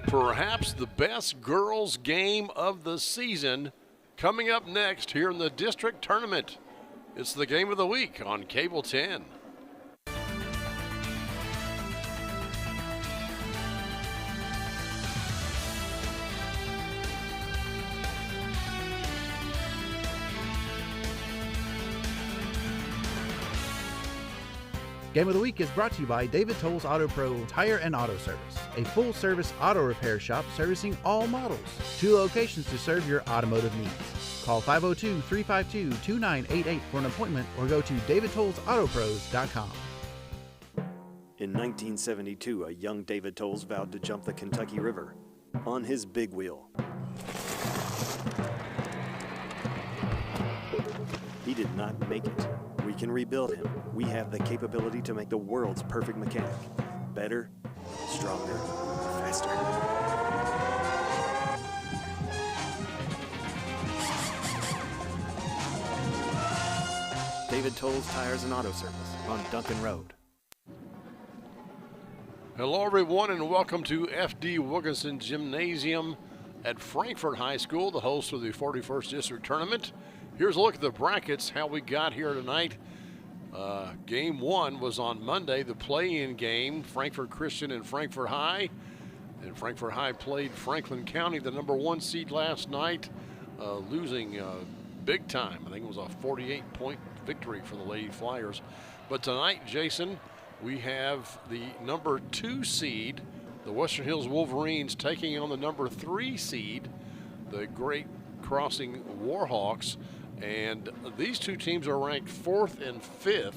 Perhaps the best girls game of the season coming up next here in the district tournament. It's the game of the week on Cable 10. Game of the Week is brought to you by David Tolles Auto Pro Tire and Auto Service, a full-service auto repair shop servicing all models. 2 locations to serve your automotive needs. Call 502-352-2988 for an appointment or go to davidtollsautopros.com. In 1972, a young David Tolles vowed to jump the Kentucky River on his big wheel. He did not make it. We can rebuild him. We have the capability to make the world's perfect mechanic. Better, stronger, faster. David Tolles Tires and Auto Service on Duncan Road. Hello everyone and welcome to F.D. Wilkinson Gymnasium at Frankfort High School, the host of the 41st District Tournament. Here's a look at the brackets, how we got here tonight. Game 1 was on Monday, the play-in game, Frankfort Christian and Frankfort High. And Frankfort High played Franklin County, the number 1 seed last night, losing big time. I think it was a 48-point victory for the Lady Flyers. But tonight, Jason, we have the number 2 seed, the Western Hills Wolverines, taking on the number 3 seed, the Great Crossing Warhawks. And these two teams are ranked 4th and 5th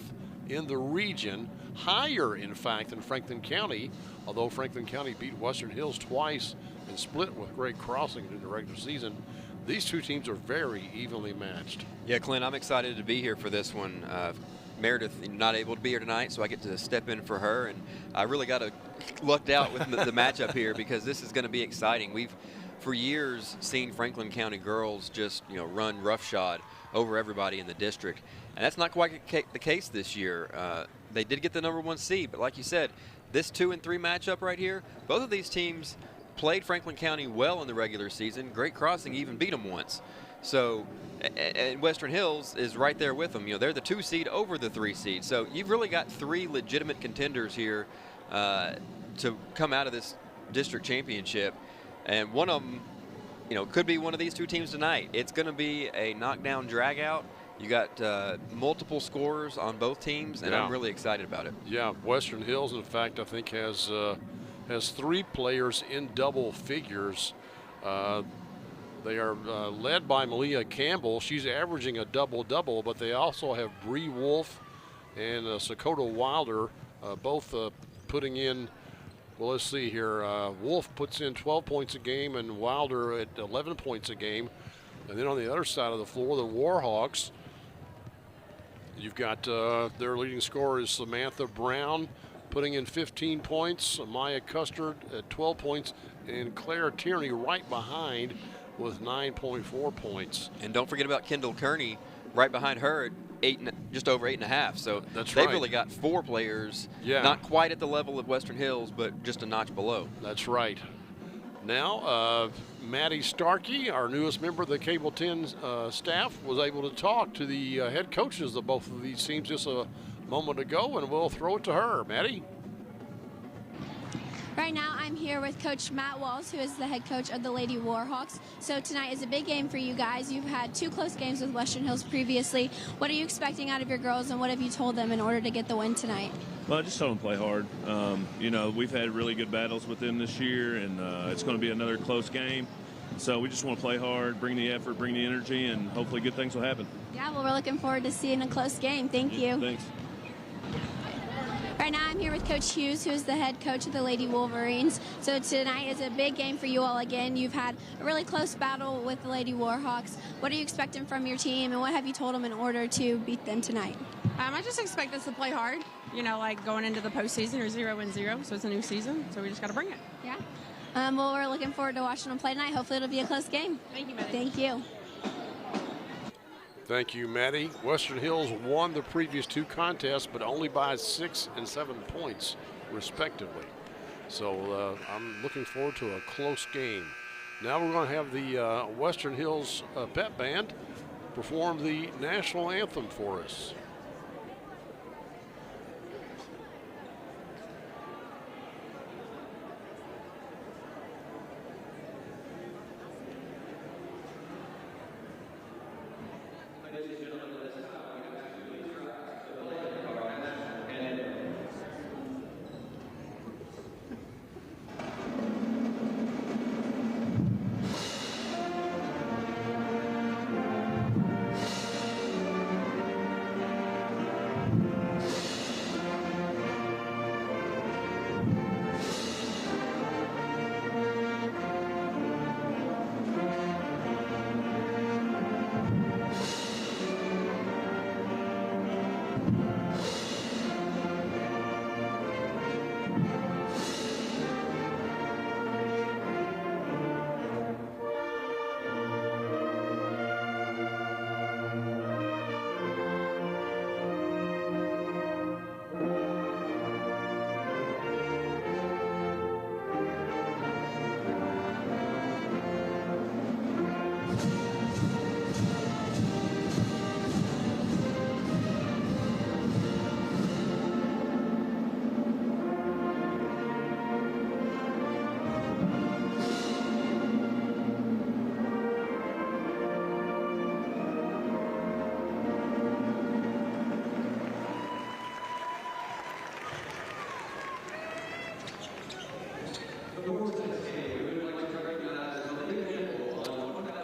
in the region, higher, in fact, than Franklin County, although Franklin County beat Western Hills twice and split with Great Crossing in the regular season. These two teams are very evenly matched. Yeah, Clint, I'm excited to be here for this one. Meredith not able to be here tonight, so I get to step in for her, and I really got lucked out with the matchup here because this is going to be exciting. We've for years seen Franklin County girls just run roughshod over everybody in the district, and that's not quite the case this year. They did get the number 1 seed, but like you said, this 2 and 3 matchup right here, both of these teams played Franklin County well in the regular season. Great Crossing even beat them once. So, and Western Hills is right there with them. They're the 2 seed over the 3 seed. So you've really got 3 legitimate contenders here to come out of this district championship. And one of them, could be one of these 2 teams tonight. It's going to be a knockdown drag-out. You got multiple scorers on both teams, and I'm really excited about it. Yeah, Western Hills, in fact, I think has 3 players in double figures. They are led by Malia Campbell. She's averaging a double-double, but they also have Bree Wolf and Sakota Wilder, both putting in. Well, let's see here. Wolf puts in 12 points a game and Wilder at 11 points a game. And then on the other side of the floor, the Warhawks, you've got their leading scorer is Samantha Brown putting in 15 points, Maya Custard at 12 points, and Claire Tierney right behind with 9.4 points. And don't forget about Kendall Kearney right behind her at just over 8.5. So they've really got 4 players, not quite at the level of Western Hills, but just a notch below. That's right. Now, Maddie Starkey, our newest member of the Cable 10 staff, was able to talk to the head coaches of both of these teams just a moment ago, and we'll throw it to her. Maddie? Right now, I'm here with Coach Matt Walls, who is the head coach of the Lady Warhawks. So tonight is a big game for you guys. You've had 2 close games with Western Hills previously. What are you expecting out of your girls, and what have you told them in order to get the win tonight? Well, I just told them to play hard. You know, we've had really good battles with them this year, and it's going to be another close game. So we just want to play hard, bring the effort, bring the energy, and hopefully good things will happen. Yeah, well, we're looking forward to seeing a close game. Thank you. Thanks. Right now, I'm here with Coach Hughes, who is the head coach of the Lady Wolverines. So tonight is a big game for you all again. You've had a really close battle with the Lady Warhawks. What are you expecting from your team, and what have you told them in order to beat them tonight? I just expect us to play hard, you know, like going into the postseason or 0-0, so it's a new season, so we just got to bring it. Yeah. Well, we're looking forward to watching them play tonight. Hopefully it'll be a close game. Thank you, Maddie. Thank you. Thank you, Maddie. Western Hills won the previous 2 contests, but only by 6 and 7 points, respectively. So I'm looking forward to a close game. Now we're going to have the Western Hills Pep Band perform the national anthem for us.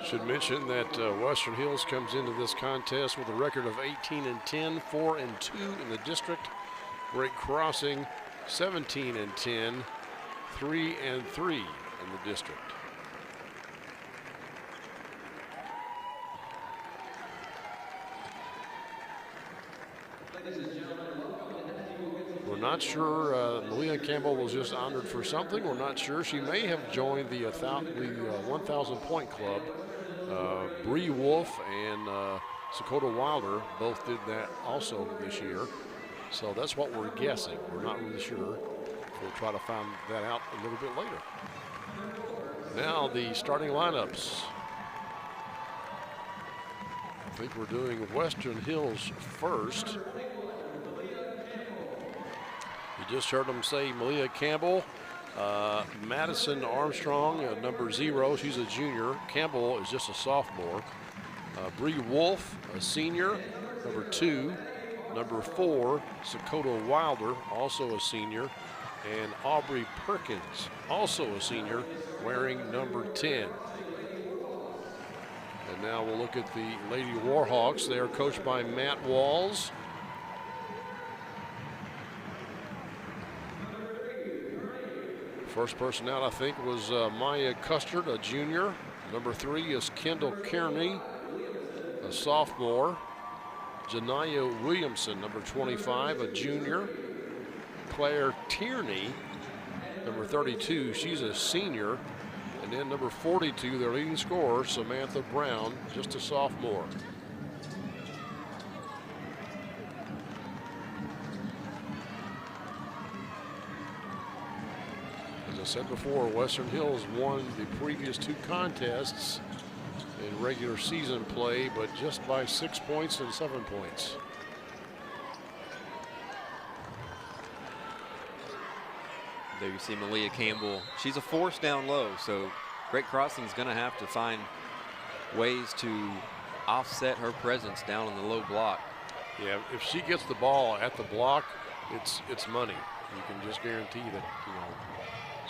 Should mention that Western Hills comes into this contest with a record of 18-10, 4-2 in the district. Great Crossing 17-10, 3-3 in the district. We're not sure. Malia Campbell was just honored for something. We're not sure. She may have joined the 1,000-point club. Bree Wolf and Dakota Wilder both did that also this year. So that's what we're guessing. We're not really sure. We'll try to find that out a little bit later. Now the starting lineups. I think we're doing Western Hills first. You just heard them say Malia Campbell. Madison Armstrong, number 0, she's a junior. Campbell is just a sophomore. Bree Wolf, a senior, number 2. Number 4, Dakota Wilder, also a senior. And Aubrey Perkins, also a senior, wearing number 10. And now we'll look at the Lady Warhawks. They are coached by Matt Walls. First person out, I think, was Maya Custard, a junior. Number 3 is Kendall Kearney, a sophomore. Janaya Williamson, number 25, a junior. Claire Tierney, number 32, she's a senior. And then number 42, their leading scorer, Samantha Brown, just a sophomore. As I said before, Western Hills won the previous 2 contests in regular season play, but just by 6 points and 7 points. There you see Malia Campbell. She's a force down low, so Great Crossing's going to have to find ways to offset her presence down in the low block. Yeah, if she gets the ball at the block, it's money. You can just guarantee that, you know,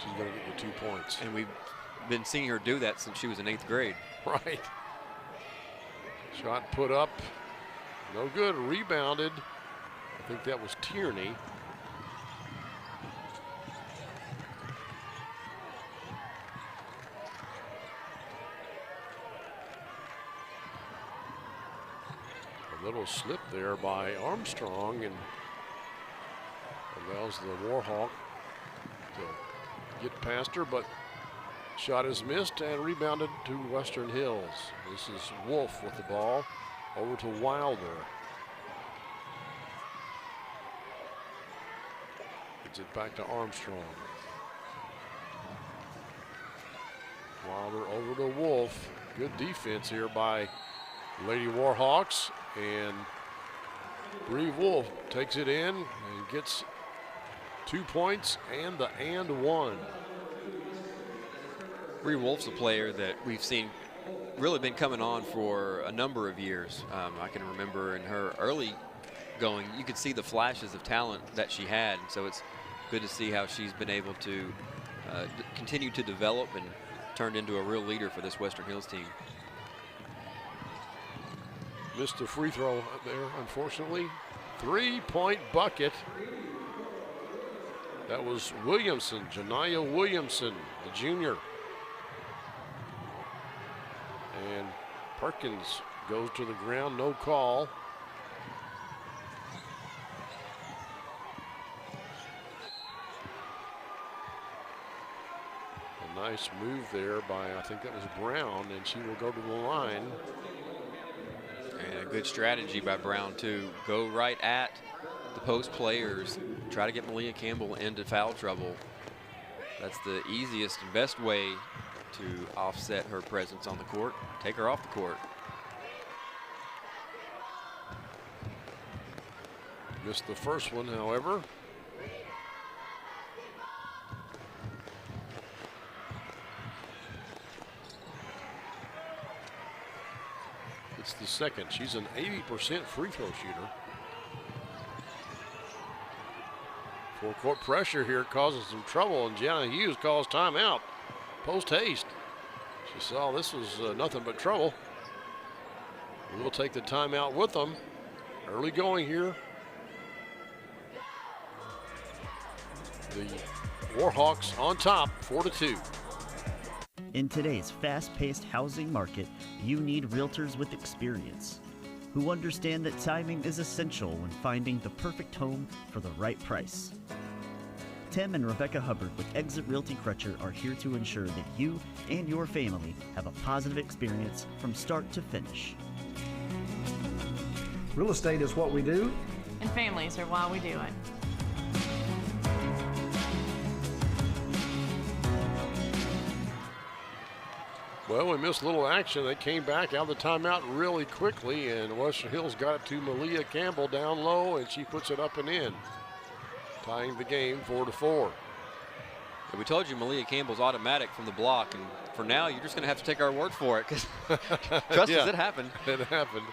she's going to get you 2 points. And we've been seeing her do that since she was in 8th grade. Right. Shot put up, no good. Rebounded. I think that was Tierney. A little slip there by Armstrong and allows the Warhawk to get past her, but shot is missed and rebounded to Western Hills. This is Wolf with the ball over to Wilder. Gets it back to Armstrong. Wilder over to Wolf. Good defense here by Lady Warhawks, and Bree Wolf takes it in and gets 2 points and the and one. Bree Wolf's a player that we've seen really been coming on for a number of years. I can remember in her early going, you could see the flashes of talent that she had. And so it's good to see how she's been able to continue to develop and turned into a real leader for this Western Hills team. Missed the free throw there, unfortunately. 3-point bucket. That was Williamson, Janiyah Williamson, the junior. And Perkins goes to the ground, no call. A nice move there by, I think that was Brown, and she will go to the line. And a good strategy by Brown too. Go right at the post players, try to get Malia Campbell into foul trouble. That's the easiest and best way to offset her presence on the court. Take her off the court. Missed the first one, however. It's the second. She's an 80% free throw shooter. Full court pressure here causes some trouble, and Gianna Hughes calls timeout. Post haste. She saw this was nothing but trouble. We'll take the timeout with them. Early going here. The Warhawks on top, 4-2. In today's fast-paced housing market, you need realtors with experience who understand that timing is essential when finding the perfect home for the right price. Tim and Rebecca Hubbard with Exit Realty Crutcher are here to ensure that you and your family have a positive experience from start to finish. Real estate is what we do, and families are why we do it. Well, we missed a little action. They came back out of the timeout really quickly, and Western Hills got it to Malia Campbell down low, and she puts it up and in, tying the game 4-4. Yeah, we told you Malia Campbell's automatic from the block, and for now, you're just going to have to take our word for it, because trust us, it happened. It happened.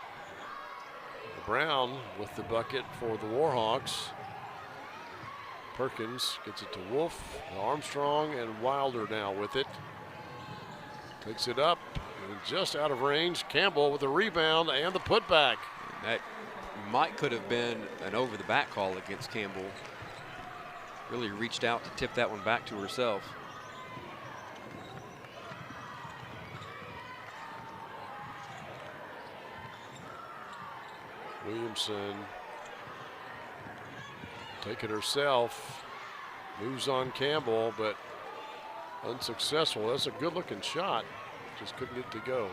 Brown with the bucket for the Warhawks. Perkins gets it to Wolf, Armstrong, and Wilder now with it. Takes it up, and just out of range. Campbell with the rebound and the putback. That could have been an over-the-back call against Campbell. Really reached out to tip that one back to herself. Williamson take it herself. Moves on Campbell, but unsuccessful. That's a good-looking shot. Just couldn't get to go.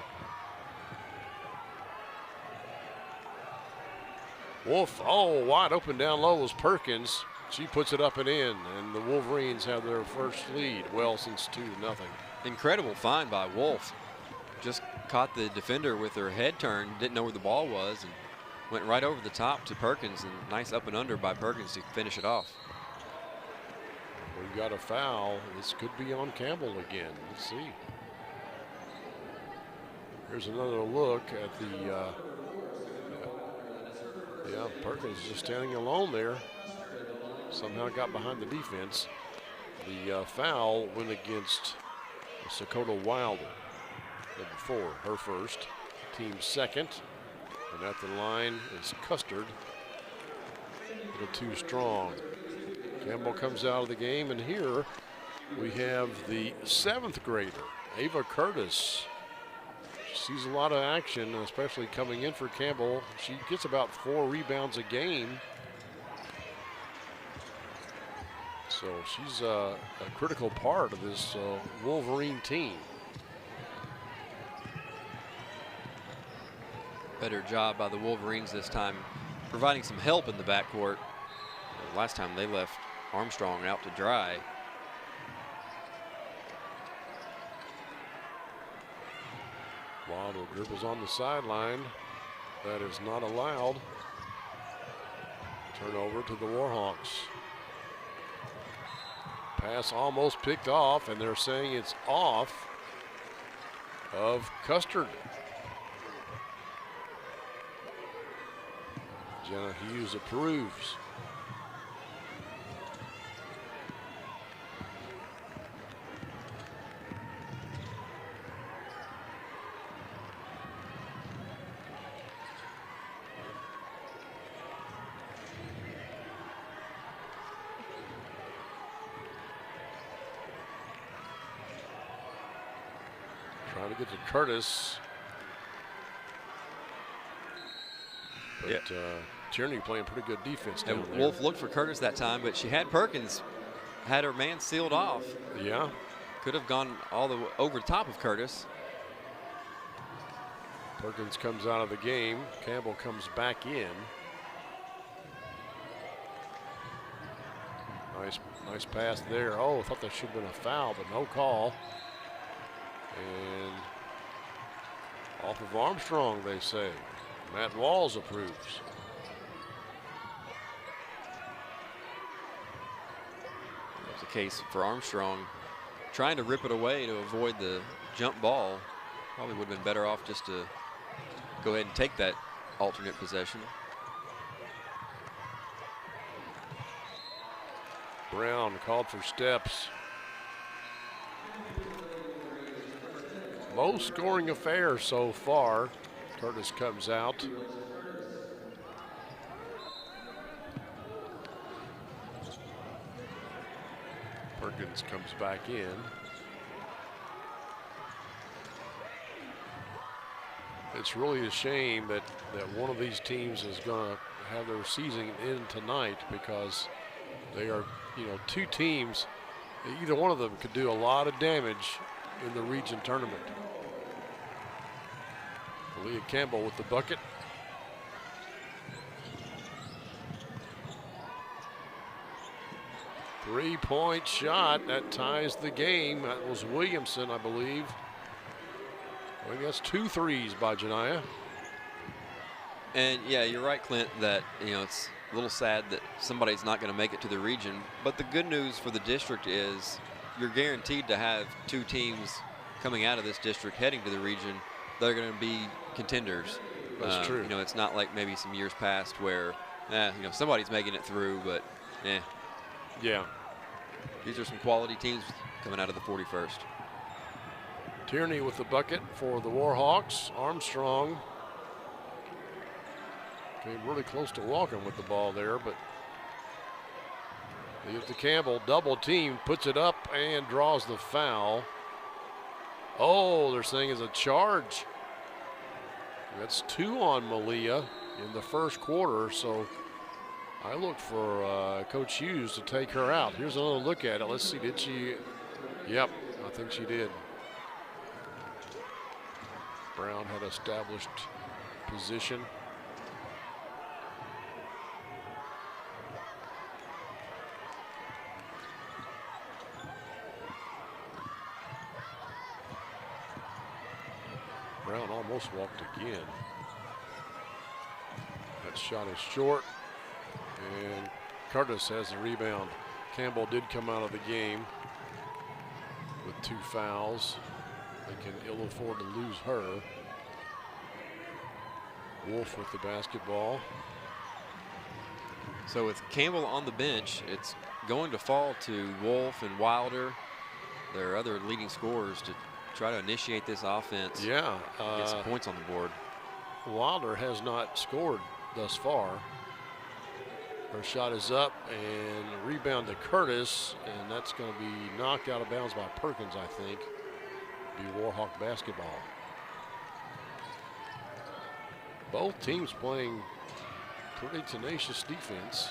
Wolf, oh, wide open down low was Perkins. She puts it up and in, and the Wolverines have their first lead. Well, since 2-0. Incredible find by Wolf. Just caught the defender with her head turned, didn't know where the ball was, and went right over the top to Perkins, and nice up and under by Perkins to finish it off. We've got a foul. This could be on Campbell again. Let's see. Here's another look at the, Perkins just standing alone there. Somehow got behind the defense. The foul went against Dakota Wilder. Number 4, her first, team second. And at the line is Custard. A little too strong. Campbell comes out of the game, and here we have the 7th grader, Ava Curtis. She sees a lot of action, especially coming in for Campbell. She gets about 4 rebounds a game. So she's a critical part of this Wolverine team. Better job by the Wolverines this time, providing some help in the backcourt. Last time they left Armstrong out to dry. Wilder dribbles on the sideline. That is not allowed. Turnover to the Warhawks. Pass almost picked off, and they're saying it's off of Custard. Jenna Hughes approves. Trying to get to Curtis. But Tierney playing pretty good defense down there. Wolf looked for Curtis that time, but she had Perkins, had her man sealed off. Yeah. Could have gone all the way over the top of Curtis. Perkins comes out of the game. Campbell comes back in. Nice pass there. Oh, I thought that should have been a foul, but no call. And off of Armstrong, they say. Matt Walls approves. That's the case for Armstrong. Trying to rip it away to avoid the jump ball. Probably would have been better off just to go ahead and take that alternate possession. Brown called for steps. Low scoring affair so far. Curtis comes out. Perkins comes back in. It's really a shame that one of these teams is going to have their season end tonight, because they are, two teams. Either one of them could do a lot of damage in the region tournament. Leah Campbell with the bucket. Three-point shot that ties the game. That was Williamson, I believe. I think that's 2 threes by Janiyah. And yeah, you're right, Clint, that it's a little sad that somebody's not going to make it to the region. But the good news for the district is you're guaranteed to have 2 teams coming out of this district heading to the region. They're going to be contenders. That's true. It's not like maybe some years past where, somebody's making it through, but Yeah. These are some quality teams coming out of the 41st. Tierney with the bucket for the Warhawks. Armstrong came really close to walking with the ball there, but they get to Campbell, double team, puts it up and draws the foul. Oh, they're saying it's a charge. That's 2 on Malia in the first quarter, so I look for Coach Hughes to take her out. Here's another look at it. Let's see, did she? Yep, I think she did. Brown had established position. Brown almost walked again. That shot is short, and Curtis has the rebound. Campbell did come out of the game with 2 fouls. They can ill afford to lose her. Wolf with the basketball. So with Campbell on the bench, it's going to fall to Wolf and Wilder, their other leading scorers, to try to initiate this offense. Yeah. Get some points on the board. Wilder has not scored thus far. Her shot is up and rebound to Curtis, and that's going to be knocked out of bounds by Perkins, I think. Be Warhawk basketball. Both teams playing pretty tenacious defense.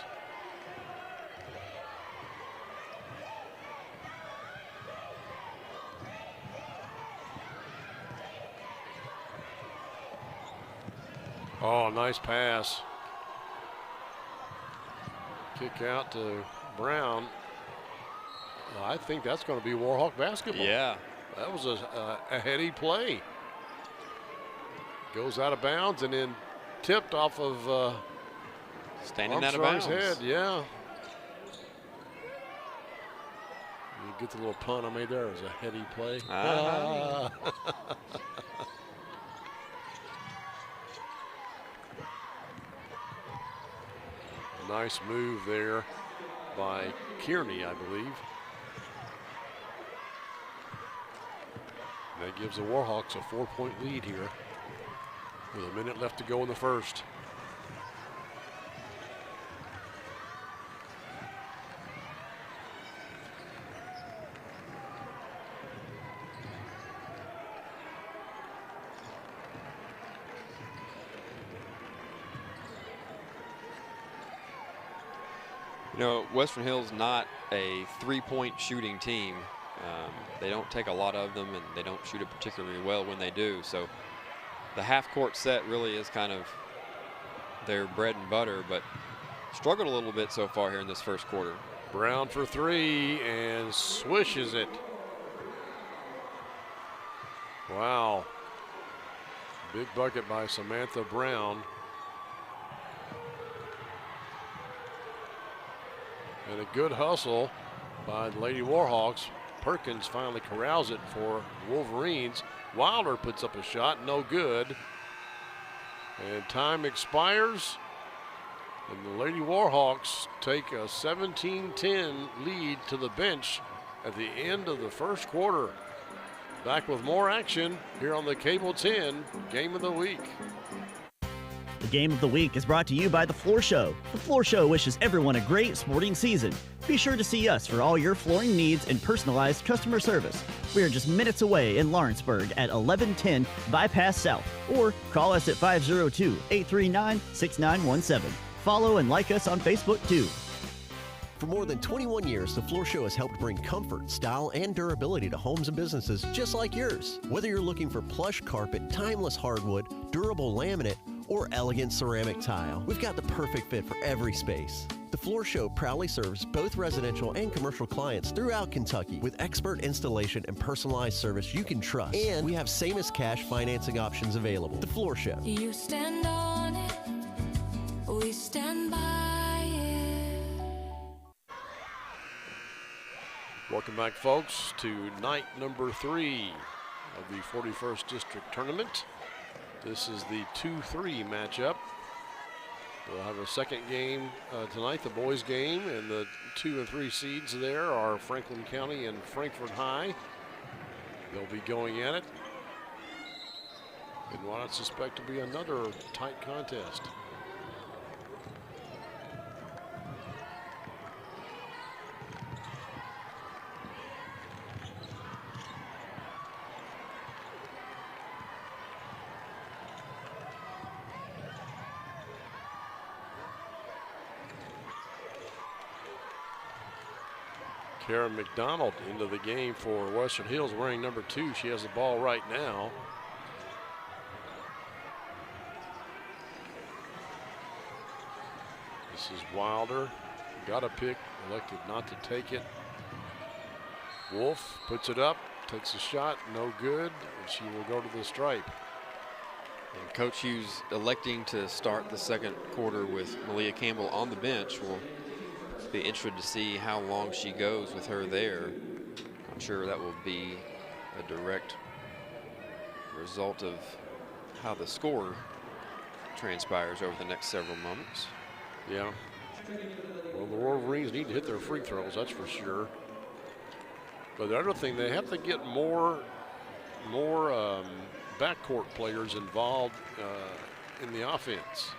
Oh, nice pass. Kick out to Brown. I think that's going to be Warhawk basketball. Yeah. That was a heady play. Goes out of bounds and then tipped off of standing out of Armstrong's bounds. head. Yeah. You get the little pun I made there. It was a heady play. Nice move there by Kearney, I believe. That gives the Warhawks a 4-point lead here with a minute left to go in the first. You know, Western Hill's not a 3-point shooting team. They don't take a lot of them, and they don't shoot it particularly well when they do. So the half-court set really is kind of their bread and butter, but struggled a little bit so far here in this first quarter. Brown for 3 and swishes it. Wow. Big bucket by Samantha Brown. And a good hustle by the Lady Warhawks. Perkins finally corrals it for Wolverines. Wilder puts up a shot, no good. And time expires. And the Lady Warhawks take a 17-10 lead to the bench at the end of the first quarter. Back with more action here on the Cable 10 Game of the Week. The Game of the Week is brought to you by The Floor Show. The Floor Show wishes everyone a great sporting season. Be sure to see us for all your flooring needs and personalized customer service. We are just minutes away in Lawrenceburg at 1110 Bypass South, or call us at 502-839-6917. Follow and like us on Facebook too. For more than 21 years, The Floor Show has helped bring comfort, style, and durability to homes and businesses just like yours. Whether you're looking for plush carpet, timeless hardwood, durable laminate, or elegant ceramic tile, we've got the perfect fit for every space. The Floor Show proudly serves both residential and commercial clients throughout Kentucky with expert installation and personalized service you can trust. And we have same-as-cash financing options available. The Floor Show. You stand on it, we stand by it. Welcome back, folks, to night number 3 of the 41st District Tournament. This is the 2-3 matchup. We'll have a second game tonight, the boys' game, and the 2 and 3 seeds there are Franklin County and Frankfort High. They'll be going at it. And what I suspect to be another tight contest. Karen McDonald into the game for Western Hills, wearing number 2. She has the ball right now. This is Wilder. Got a pick, elected not to take it. Wolf puts it up, takes a shot, no good, and she will go to the stripe. And Coach Hughes electing to start the second quarter with Malia Campbell on the bench will Be interested to see how long she goes with her there. I'm sure that will be a direct result of how the score transpires over the next several moments. Yeah. Well, the Wolverines need to hit their free throws, that's for sure. But the other thing, they have to get more backcourt players involved in the offense.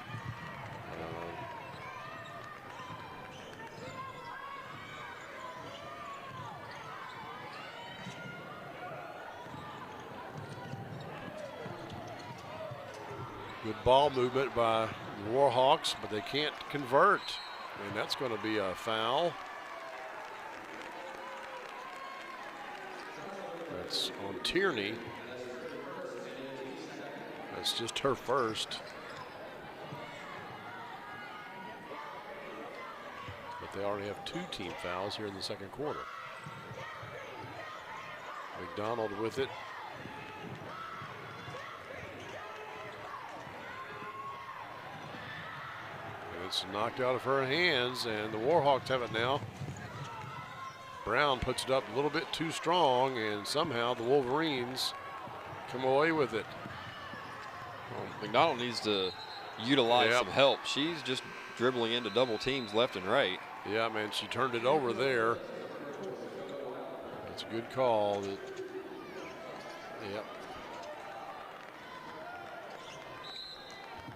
Good ball movement by the Warhawks, but they can't convert. And that's going to be a foul. That's on Tierney. That's just her first. But they already have 2 team fouls here in the second quarter. McDonald with it. It's knocked out of her hands, and the Warhawks have it now. Brown puts it up a little bit too strong, and somehow the Wolverines come away with it. Well, McDonald needs to utilize some help. She's just dribbling into double teams left and right. Yeah, man, she turned it over there. That's a good call. Yep.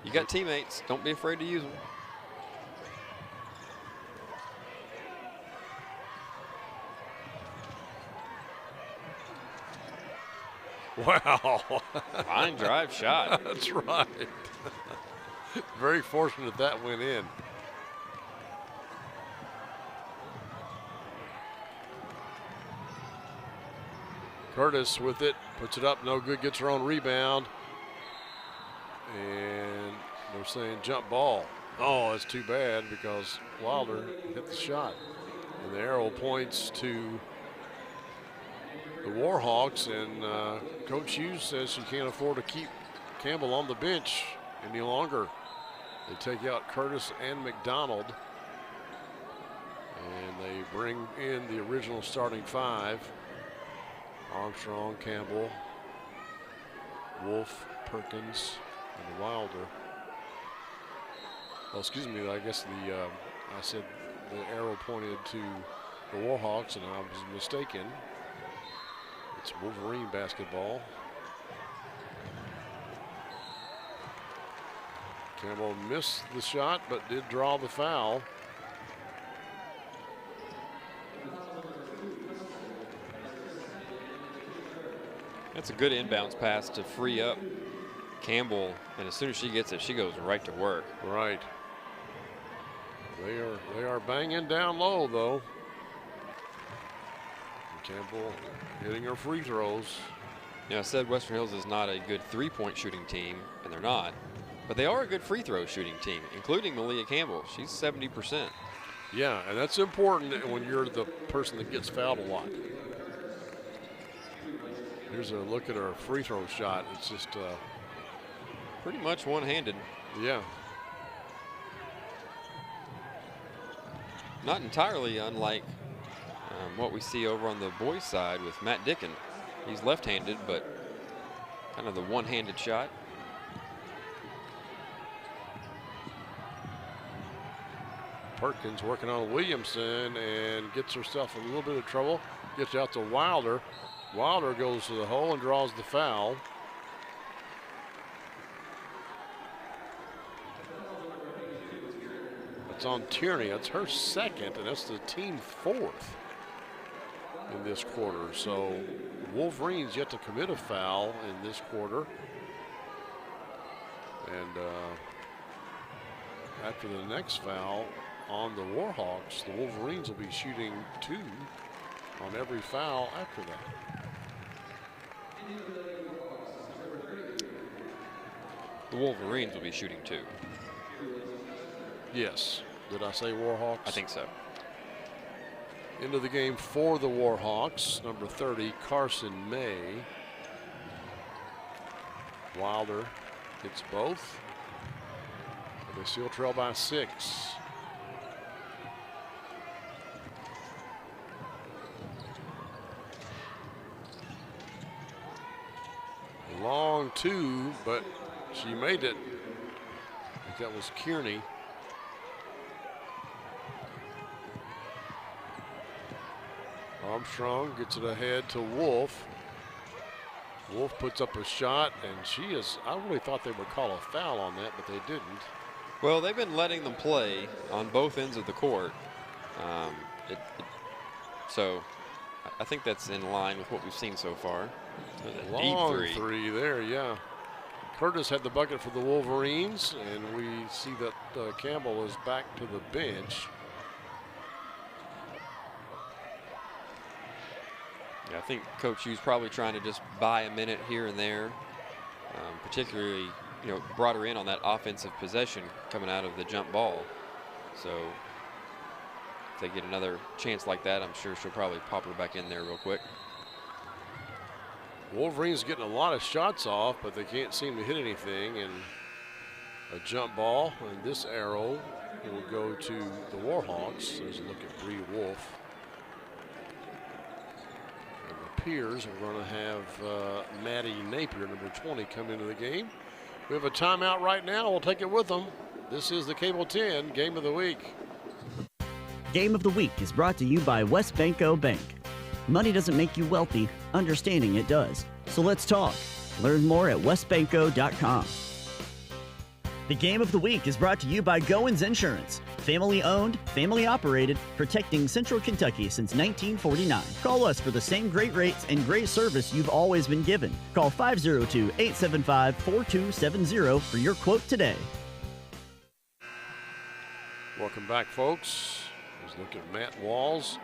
You got teammates. Don't be afraid to use them. Wow. Fine drive shot. That's right. Very fortunate that went in. Curtis with it, puts it up, no good, gets her own rebound. And they're saying jump ball. Oh, that's too bad because Wilder hit the shot. And the arrow points to the Warhawks, and Coach Hughes says she can't afford to keep Campbell on the bench any longer. They take out Curtis and McDonald, and they bring in the original starting 5. Armstrong, Campbell, Wolf, Perkins, and Wilder. Oh, excuse me, I guess I said the arrow pointed to the Warhawks, and I was mistaken. It's Wolverine basketball. Campbell missed the shot, but did draw the foul. That's a good inbounds pass to free up Campbell, and as soon as she gets it, she goes right to work. Right. They are banging down low though. Campbell hitting her free throws. Yeah, I said Western Hills is not a good three-point shooting team, and they're not. But they are a good free throw shooting team, including Malia Campbell. She's 70%. Yeah, and that's important when you're the person that gets fouled a lot. Here's a look at her free throw shot. It's just pretty much one-handed. Yeah. Not entirely unlike what we see over on the boys' side with Matt Dickin. He's left-handed, but kind of the one-handed shot. Perkins working on Williamson and gets herself in a little bit of trouble. Gets out to Wilder. Wilder goes to the hole and draws the foul. It's on Tierney. That's her second, and that's the team 4th in this quarter. So Wolverines yet to commit a foul in this quarter. And after the next foul on the Warhawks, the Wolverines will be shooting 2 on every foul after that. The Wolverines will be shooting 2. Yes. Did I say Warhawks? I think so. Into the game for the Warhawks, number 30, Carson May. Wilder hits both. They still trail by 6. Long two, but she made it. I think that was Kearney. Armstrong gets it ahead to Wolf. Wolf puts up a shot, and she is, I really thought they would call a foul on that, but they didn't. Well, they've been letting them play on both ends of the court. So I think that's in line with what we've seen so far. Long Deep three there, yeah. Curtis had the bucket for the Wolverines, and we see that Campbell is back to the bench. Yeah, I think Coach Hughes probably trying to just buy a minute here and there, particularly, brought her in on that offensive possession coming out of the jump ball. So if they get another chance like that, I'm sure she'll probably pop her back in there real quick. Wolverines getting a lot of shots off, but they can't seem to hit anything. And a jump ball, and this arrow will go to the Warhawks. There's a look at Bree Wolf. And it appears we're going to have Maddie Napier, number 20, come into the game. We have a timeout right now. We'll take it with them. This is the Cable 10 Game of the Week. Game of the Week is brought to you by Westbanco Bank. Money doesn't make you wealthy, understanding it does. So let's talk. Learn more at westbanco.com. The Game of the Week is brought to you by Goins Insurance. Family owned, family operated, protecting Central Kentucky since 1949. Call us for the same great rates and great service you've always been given. Call 502-875-4270 for your quote today. Welcome back, folks. Let's look at Matt Walls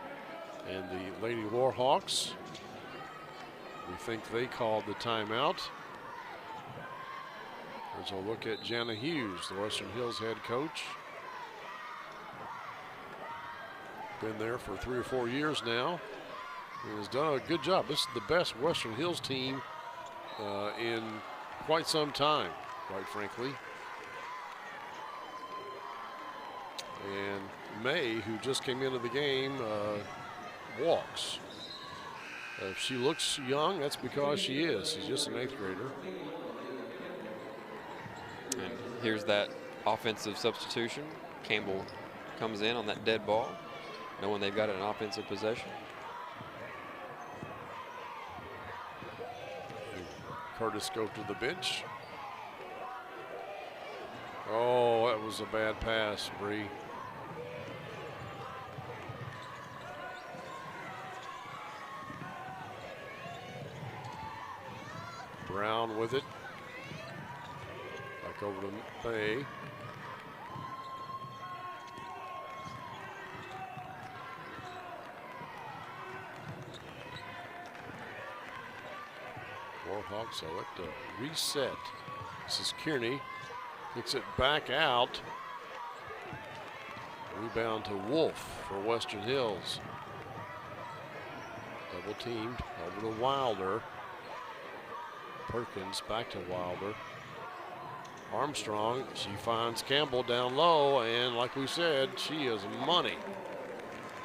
and the Lady Warhawks. We think they called the timeout. There's a look at Jana Hughes, the Western Hills head coach. Been there for 3 or 4 years now and has done a good job. This is the best Western Hills team in quite some time, quite frankly. And May, who just came into the game, walks. If she looks young, that's because she is. She's just an 8th grader. And here's that offensive substitution. Campbell comes in on that dead ball, knowing they've got an offensive possession. Curtis goes to the bench. Oh, that was a bad pass, Bree. Brown with it. Back over to May. Warhawks elect to reset. This is Kearney. Kicks it back out. Rebound to Wolf for Western Hills. Double teamed over to Wilder. Perkins back to Wilder. Armstrong, she finds Campbell down low, and like we said, she is money.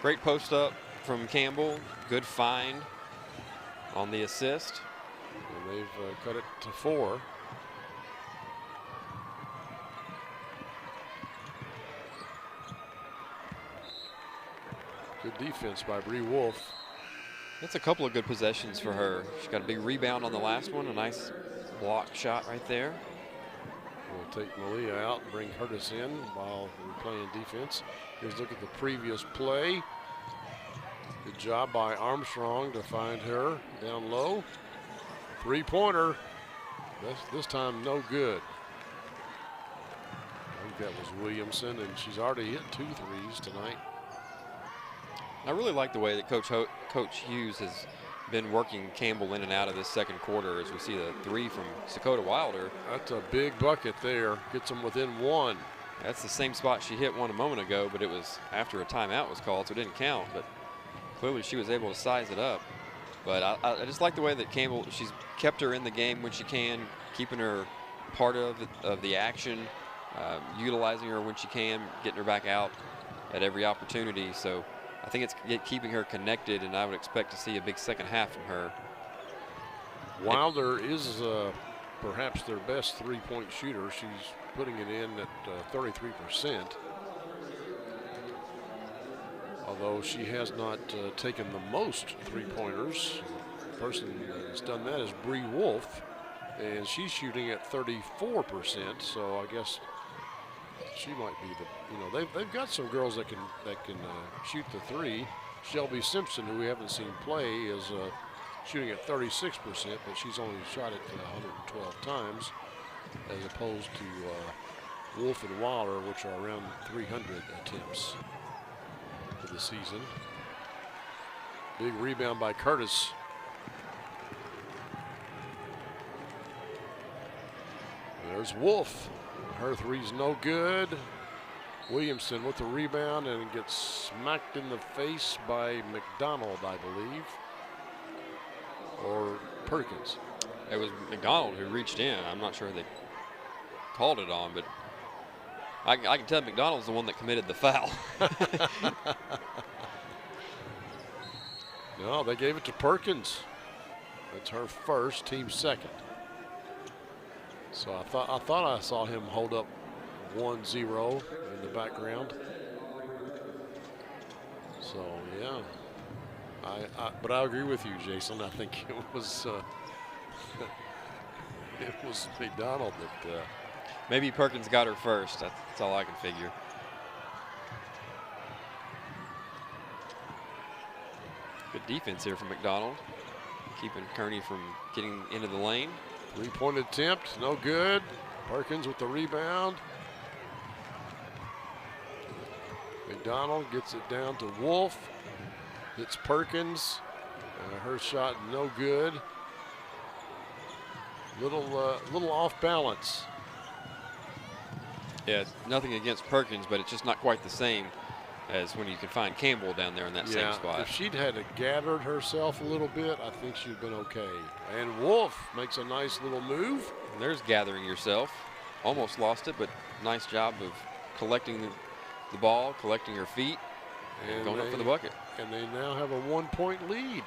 Great post up from Campbell. Good find on the assist. And they've cut it to 4. Good defense by Bree Wolf. That's a couple of good possessions for her. She got a big rebound on the last one. A nice block shot right there. We'll take Malia out and bring Curtis in while we're playing defense. Here's a look at the previous play. Good job by Armstrong to find her down low. 3-pointer. This time no good. I think that was Williamson, and she's already hit 2 threes tonight. I really like the way that Coach Hughes has been working Campbell in and out of this second quarter as we see the 3 from Sakota Wilder. That's a big bucket there. Gets them within 1. That's the same spot she hit one a moment ago, but it was after a timeout was called, so it didn't count. But clearly she was able to size it up. But I just like the way that Campbell, she's kept her in the game when she can, keeping her part of the action, utilizing her when she can, getting her back out at every opportunity. So I think it's keeping her connected, and I would expect to see a big second half from her. Wilder is perhaps their best three-point shooter. She's putting it in at 33%. Although she has not taken the most three-pointers. The person that's done that is Bree Wolf, and she's shooting at 34%. So I guess she might be the, they've got some girls that can shoot the three. Shelby Simpson, who we haven't seen play, is shooting at 36%, but she's only shot it 112 times, as opposed to Wolf and Wilder, which are around 300 attempts for the season. Big rebound by Curtis. There's Wolf. Her three's no good. Williamson with the rebound and gets smacked in the face by McDonald, I believe. Or Perkins. It was McDonald who reached in. I'm not sure they called it on, but I can tell McDonald's the one that committed the foul. No, they gave it to Perkins. That's her first, team second. So I thought I saw him hold up 1-0 in the background. So yeah, but I agree with you, Jason. I think it was it was McDonald that. Maybe Perkins got her first. That's all I can figure. Good defense here from McDonald, keeping Kearney from getting into the lane. Three-point attempt, no good. Perkins with the rebound. McDonald gets it down to Wolf. Hits Perkins. Her shot no good. Little off balance. Yeah, nothing against Perkins, but it's just not quite the same as when you can find Campbell down there in that same spot. If she'd had gathered herself a little bit, I think she'd been okay. And Wolf makes a nice little move. And there's gathering yourself. Almost lost it, but nice job of collecting the ball, collecting her feet, and going up for the bucket. And they now have a 1-point lead.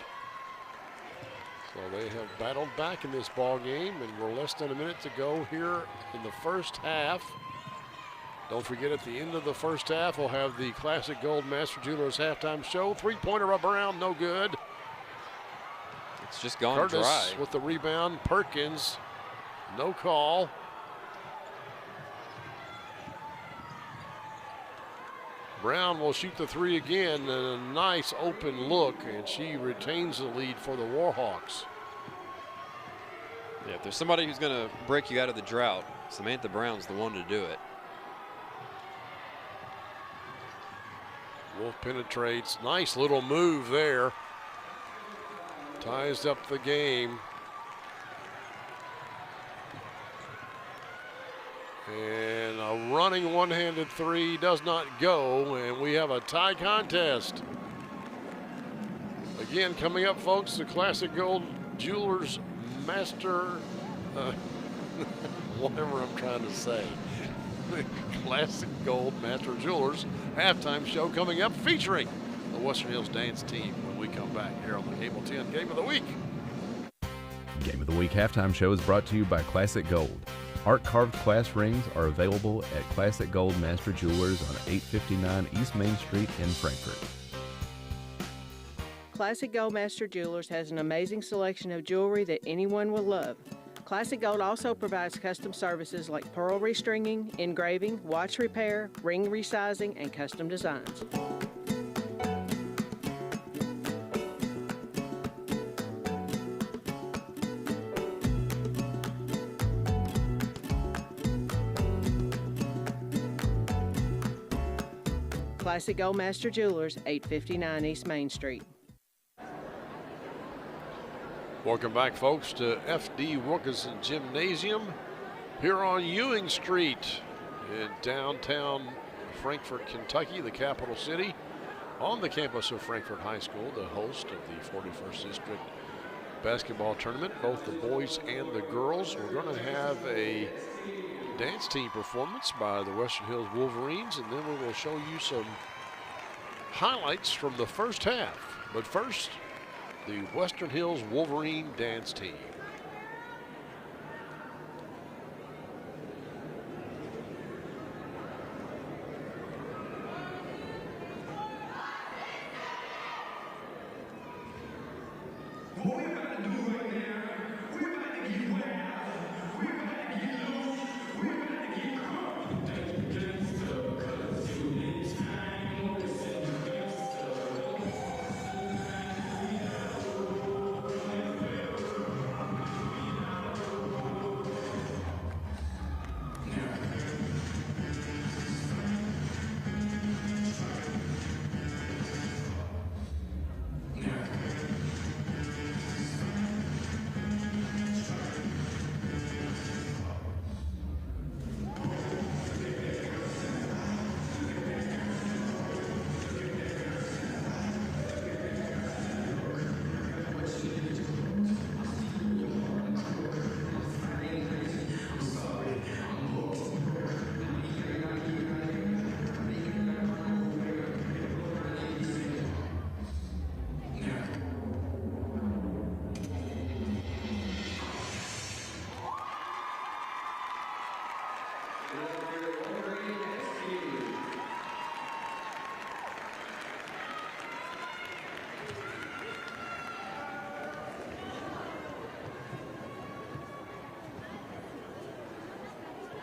So they have battled back in this ball game, and we're less than a minute to go here in the first half. Don't forget, at the end of the first half, we'll have the Classic Gold Master Jewelers halftime show. Three-pointer up around, no good. It's just gone Curtis dry. With the rebound. Perkins, no call. Brown will shoot the three again, and a nice open look, and she retains the lead for the Warhawks. Yeah, if there's somebody who's going to break you out of the drought, Samantha Brown's the one to do it. Wolf penetrates. Nice little move there. Ties up the game. And a running one-handed three does not go, and we have a tie contest. Again, coming up, folks, the Classic Gold Jewelers Master, whatever I'm trying to say. The Classic Gold Master Jewelers halftime show coming up, featuring the Western Hills Dance Team when we come back here on the Cable 10 Game of the Week. Game of the Week halftime show is brought to you by Classic Gold. Art-carved class rings are available at Classic Gold Master Jewelers on 859 East Main Street in Frankfort. Classic Gold Master Jewelers has an amazing selection of jewelry that anyone will love. Classic Gold also provides custom services like pearl restringing, engraving, watch repair, ring resizing, and custom designs. Classic Gold Master Jewelers, 859 East Main Street. Welcome back, folks, to F.D. Wilkinson Gymnasium here on Ewing Street in downtown Frankfort, Kentucky, the capital city, on the campus of Frankfort High School, the host of the 41st District basketball tournament, both the boys and the girls. We're going to have a dance team performance by the Western Hills Wolverines, and then we will show you some highlights from the first half. But first, the Western Hills Wolverine dance team.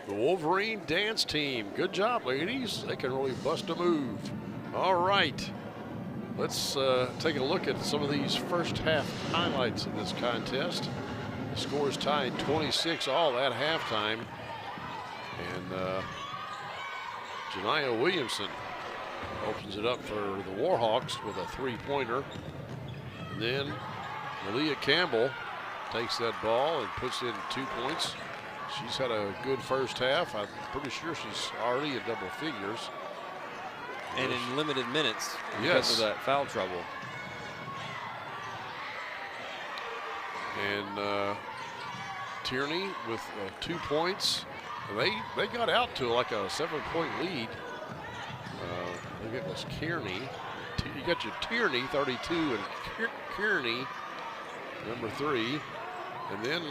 The Wolverine dance team. Good job, ladies. They can really bust a move. All right. Let's take a look at some of these first half highlights in this contest. The score is tied 26 all at halftime. And Janiah Williamson opens it up for the Warhawks with a three-pointer. And then Malia Campbell takes that ball and puts in 2 points. She's had a good first half. I'm pretty sure she's already in double figures. And in limited minutes because of that foul trouble. And Tierney with 2 points. They got out to like a 7-point lead. I think it was Kearney. You got your Tierney, 32, and Kearney, number 3. And then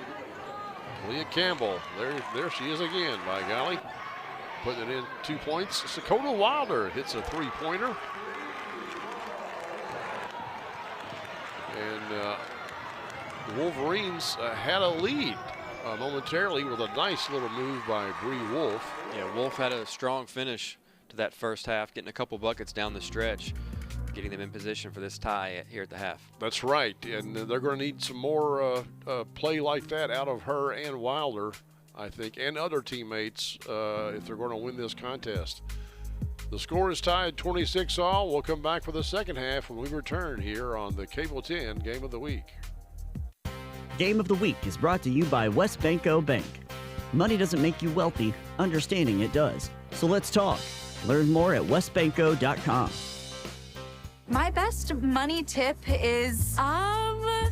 Leah Campbell, there she is again, by golly. Putting it in 2 points. Dakota Wilder hits a three-pointer. And the Wolverines had a lead momentarily with a nice little move by Bree Wolf. Yeah, Wolf had a strong finish to that first half, getting a couple buckets down the stretch, getting them in position for this tie here at the half. That's right, and they're going to need some more play like that out of her and Wilder, I think, and other teammates if they're going to win this contest. The score is tied 26 all. We'll come back for the second half when we return here on the Cable 10 Game of the Week. Game of the Week is brought to you by WestBanco Bank. Money doesn't make you wealthy, understanding it does. So let's talk. Learn more at westbanco.com. My best money tip is,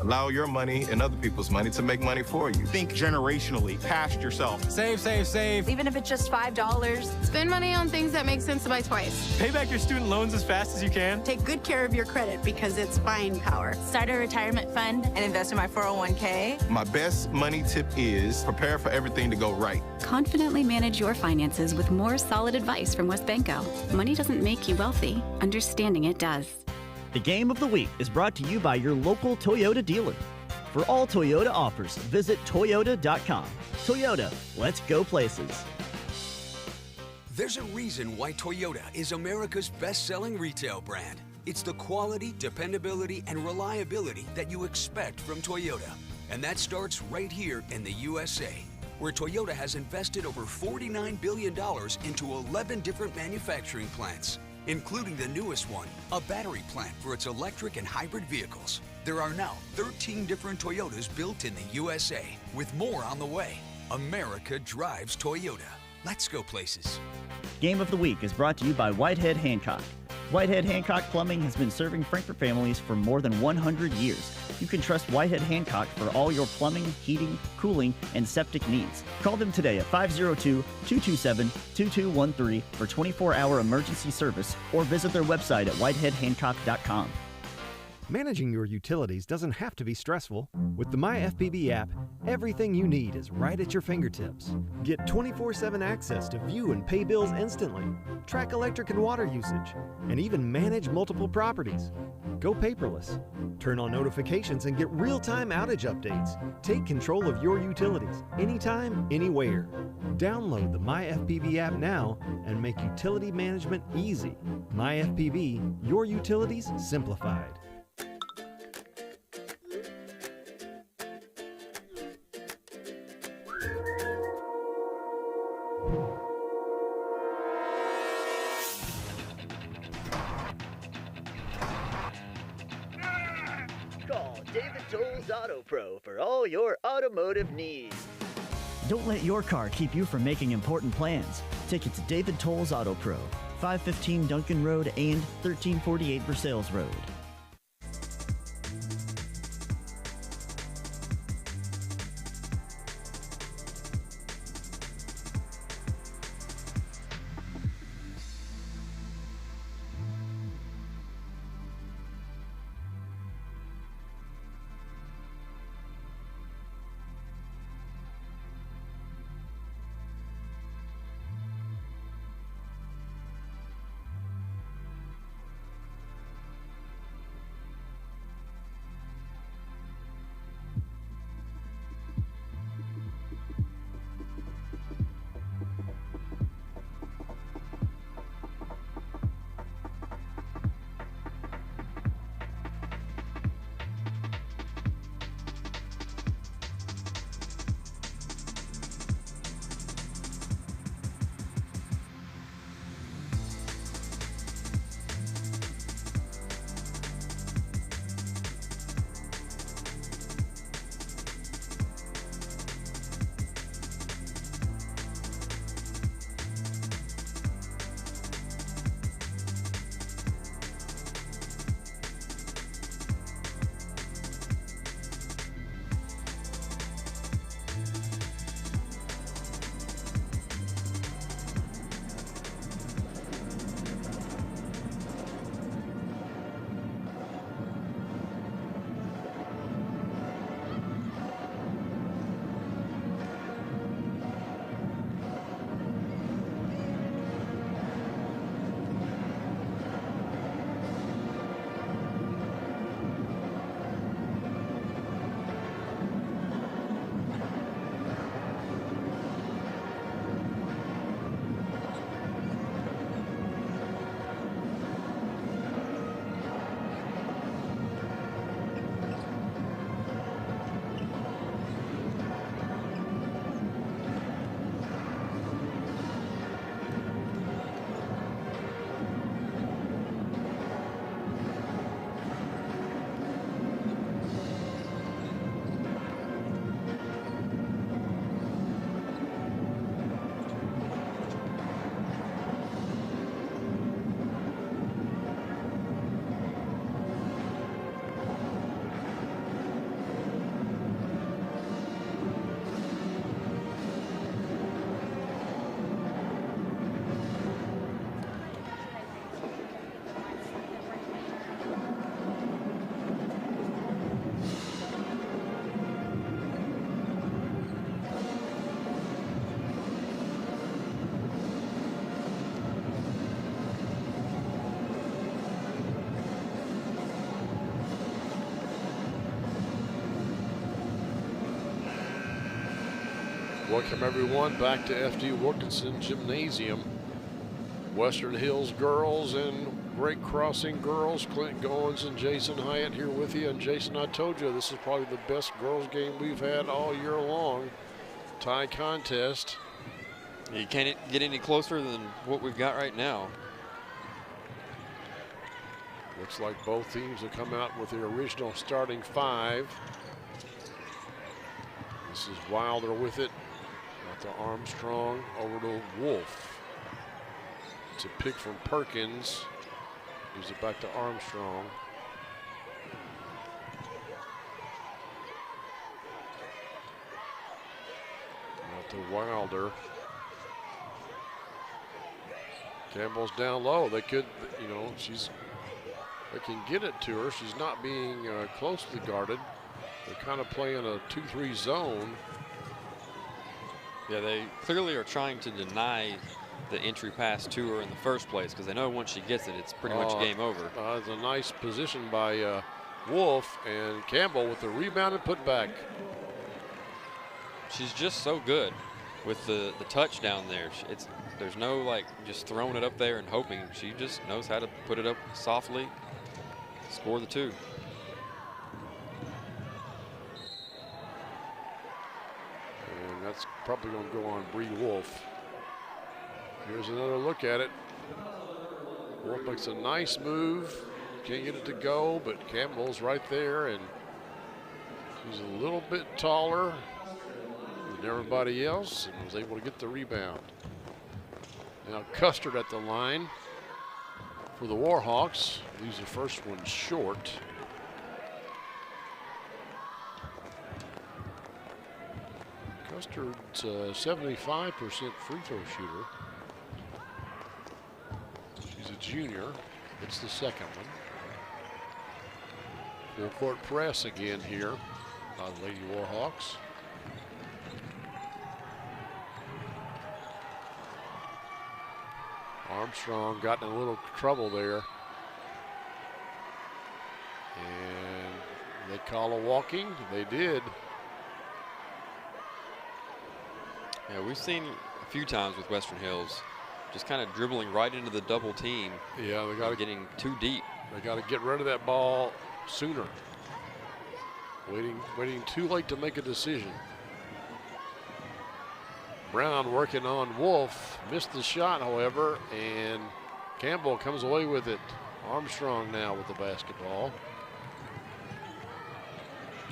Allow your money and other people's money to make money for you. Think generationally, past yourself. Save, save, save. even if it's just $5. Spend money on things that make sense to buy twice. Pay back your student loans as fast as you can. Take good care of your credit because it's buying power. Start a retirement fund and invest in my 401k. My best money tip is prepare for everything to go right. Confidently manage your finances with more solid advice from WestBanco. Money doesn't make you wealthy. Understanding it does. The Game of the Week is brought to you by your local Toyota dealer. For all Toyota offers, visit Toyota.com. Toyota, let's go places. There's a reason why Toyota is America's best-selling retail brand. It's the quality, dependability, and reliability that you expect from Toyota. And that starts right here in the USA, where Toyota has invested over $49 billion into 11 different manufacturing plants, including the newest one, a battery plant for its electric and hybrid vehicles. There are now 13 different Toyotas built in the USA, with more on the way. America drives Toyota. Let's go places. Game of the Week is brought to you by Whitehead Hancock. Whitehead Hancock Plumbing has been serving Frankfort families for more than 100 years. You can trust Whitehead Hancock for all your plumbing, heating, cooling, and septic needs. Call them today at 502-227-2213 for 24-hour emergency service or visit their website at whiteheadhancock.com. Managing your utilities doesn't have to be stressful. With the MyFPB app, everything you need is right at your fingertips. Get 24/7 access to view and pay bills instantly, track electric and water usage, and even manage multiple properties. Go paperless. Turn on notifications and get real-time outage updates. Take control of your utilities anytime, anywhere. Download the MyFPB app now and make utility management easy. MyFPB, your utilities simplified. Call David Toll's Auto Pro for all your automotive needs. Don't let your car keep you from making important plans. Take it to David Toll's Auto Pro, 515 Duncan Road and 1348 Versailles Road. Welcome everyone back to FD Wilkinson Gymnasium. Western Hills girls and Great Crossing girls. Clint Goins and Jason Hyatt here with you. And Jason, I told you this is probably the best girls game we've had all year long. Tie contest. You can't get any closer than what we've got right now. Looks like both teams have come out with the original starting 5. This is Wilder with it. Out to Armstrong, over to Wolf. It's a pick from Perkins. Gives it back to Armstrong. Out to Wilder. Campbell's down low. They could, you know, they can get it to her. She's not being closely guarded. They're kind of playing a 2-3 zone. Yeah, they clearly are trying to deny the entry pass to her in the first place because they know once she gets it, it's pretty much game over. It's a nice position by Wolf, and Campbell with the rebound and put back. She's just so good with the touch down there. There's no like just throwing it up there and hoping. She just knows how to put it up softly, score the 2. And that's probably going to go on Bree Wolf. Here's another look at it. Wolf makes a nice move. Can't get it to go, but Campbell's right there, and she's a little bit taller than everybody else and was able to get the rebound. Now Custard at the line for the Warhawks. Leaves the first one short. Custard's 75% free throw shooter. She's a junior. It's the second one. Full court press again here by the Lady Warhawks. Armstrong got in a little trouble there. And they call a walking. They did. Yeah, we've seen a few times with Western Hills just kind of dribbling right into the double team. Yeah, they got getting too deep. They got to get rid of that ball sooner. Waiting too late to make a decision. Brown working on Wolf, missed the shot, however, and Campbell comes away with it. Armstrong now with the basketball.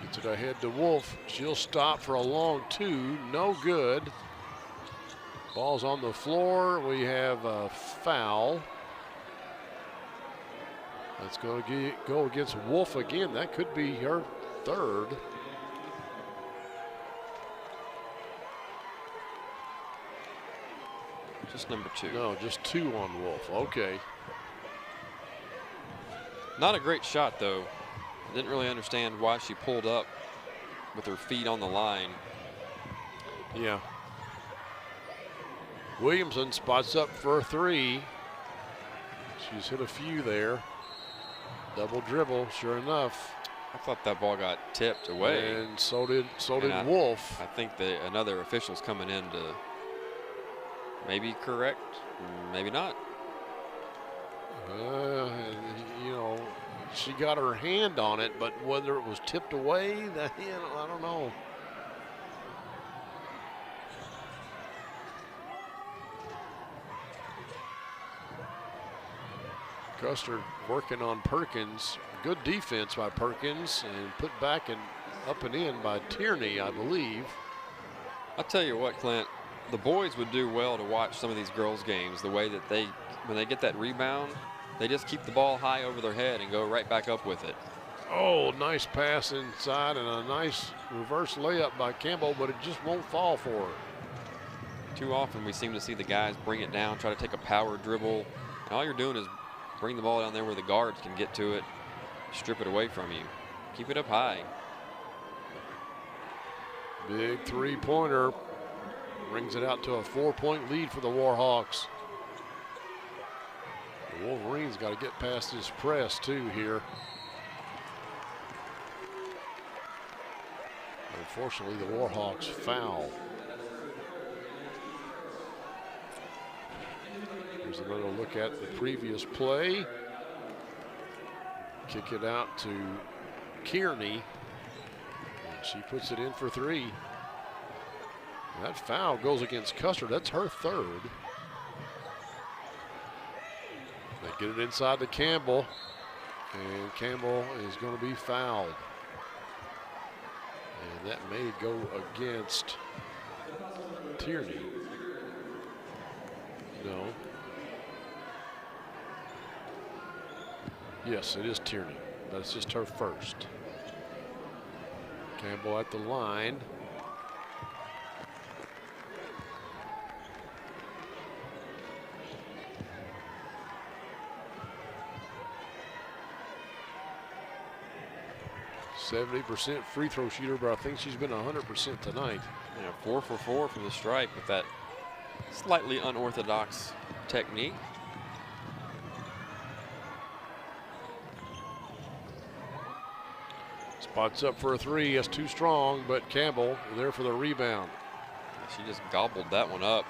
Gets it ahead to Wolf. She'll stop for a long 2, no good. Ball's on the floor. We have a foul. That's going to go against Wolf again. That could be her 3rd. Just number 2. No, just 2 on Wolf. Okay. Not a great shot, though. Didn't really understand why she pulled up with her feet on the line. Yeah. Williamson spots up for a 3. She's hit a few there. Double dribble, sure enough. I thought that ball got tipped away. And so did Wolf. I think another official's coming in to maybe correct, maybe not. You know, she got her hand on it, but whether it was tipped away, I don't know. Custard working on Perkins. Good defense by Perkins and put back and up and in by Tierney, I believe. I'll tell you what, Clint, the boys would do well to watch some of these girls' games the way that when they get that rebound, they just keep the ball high over their head and go right back up with it. Oh, nice pass inside and a nice reverse layup by Campbell, but it just won't fall for her. Too often we seem to see the guys bring it down, try to take a power dribble, and all you're doing is bring the ball down there where the guards can get to it, strip it away from you. Keep it up high. Big 3-pointer brings it out to a 4-point lead for the Warhawks. The Wolverines got to get past this press too here. Unfortunately, the Warhawks foul. Here's another look at the previous play. Kick it out to Kearney. And she puts it in for 3. That foul goes against Custer. That's her 3rd. They get it inside to Campbell. And Campbell is going to be fouled. And that may go against Tierney. No. Yes, it is Tierney. That's just her 1st. Campbell at the line. %70 free throw shooter, but I think she's been 100% tonight. Yeah, 4 for 4 from the stripe with that slightly unorthodox technique. Spots up for a 3. That's too strong, but Campbell there for the rebound. She just gobbled that one up.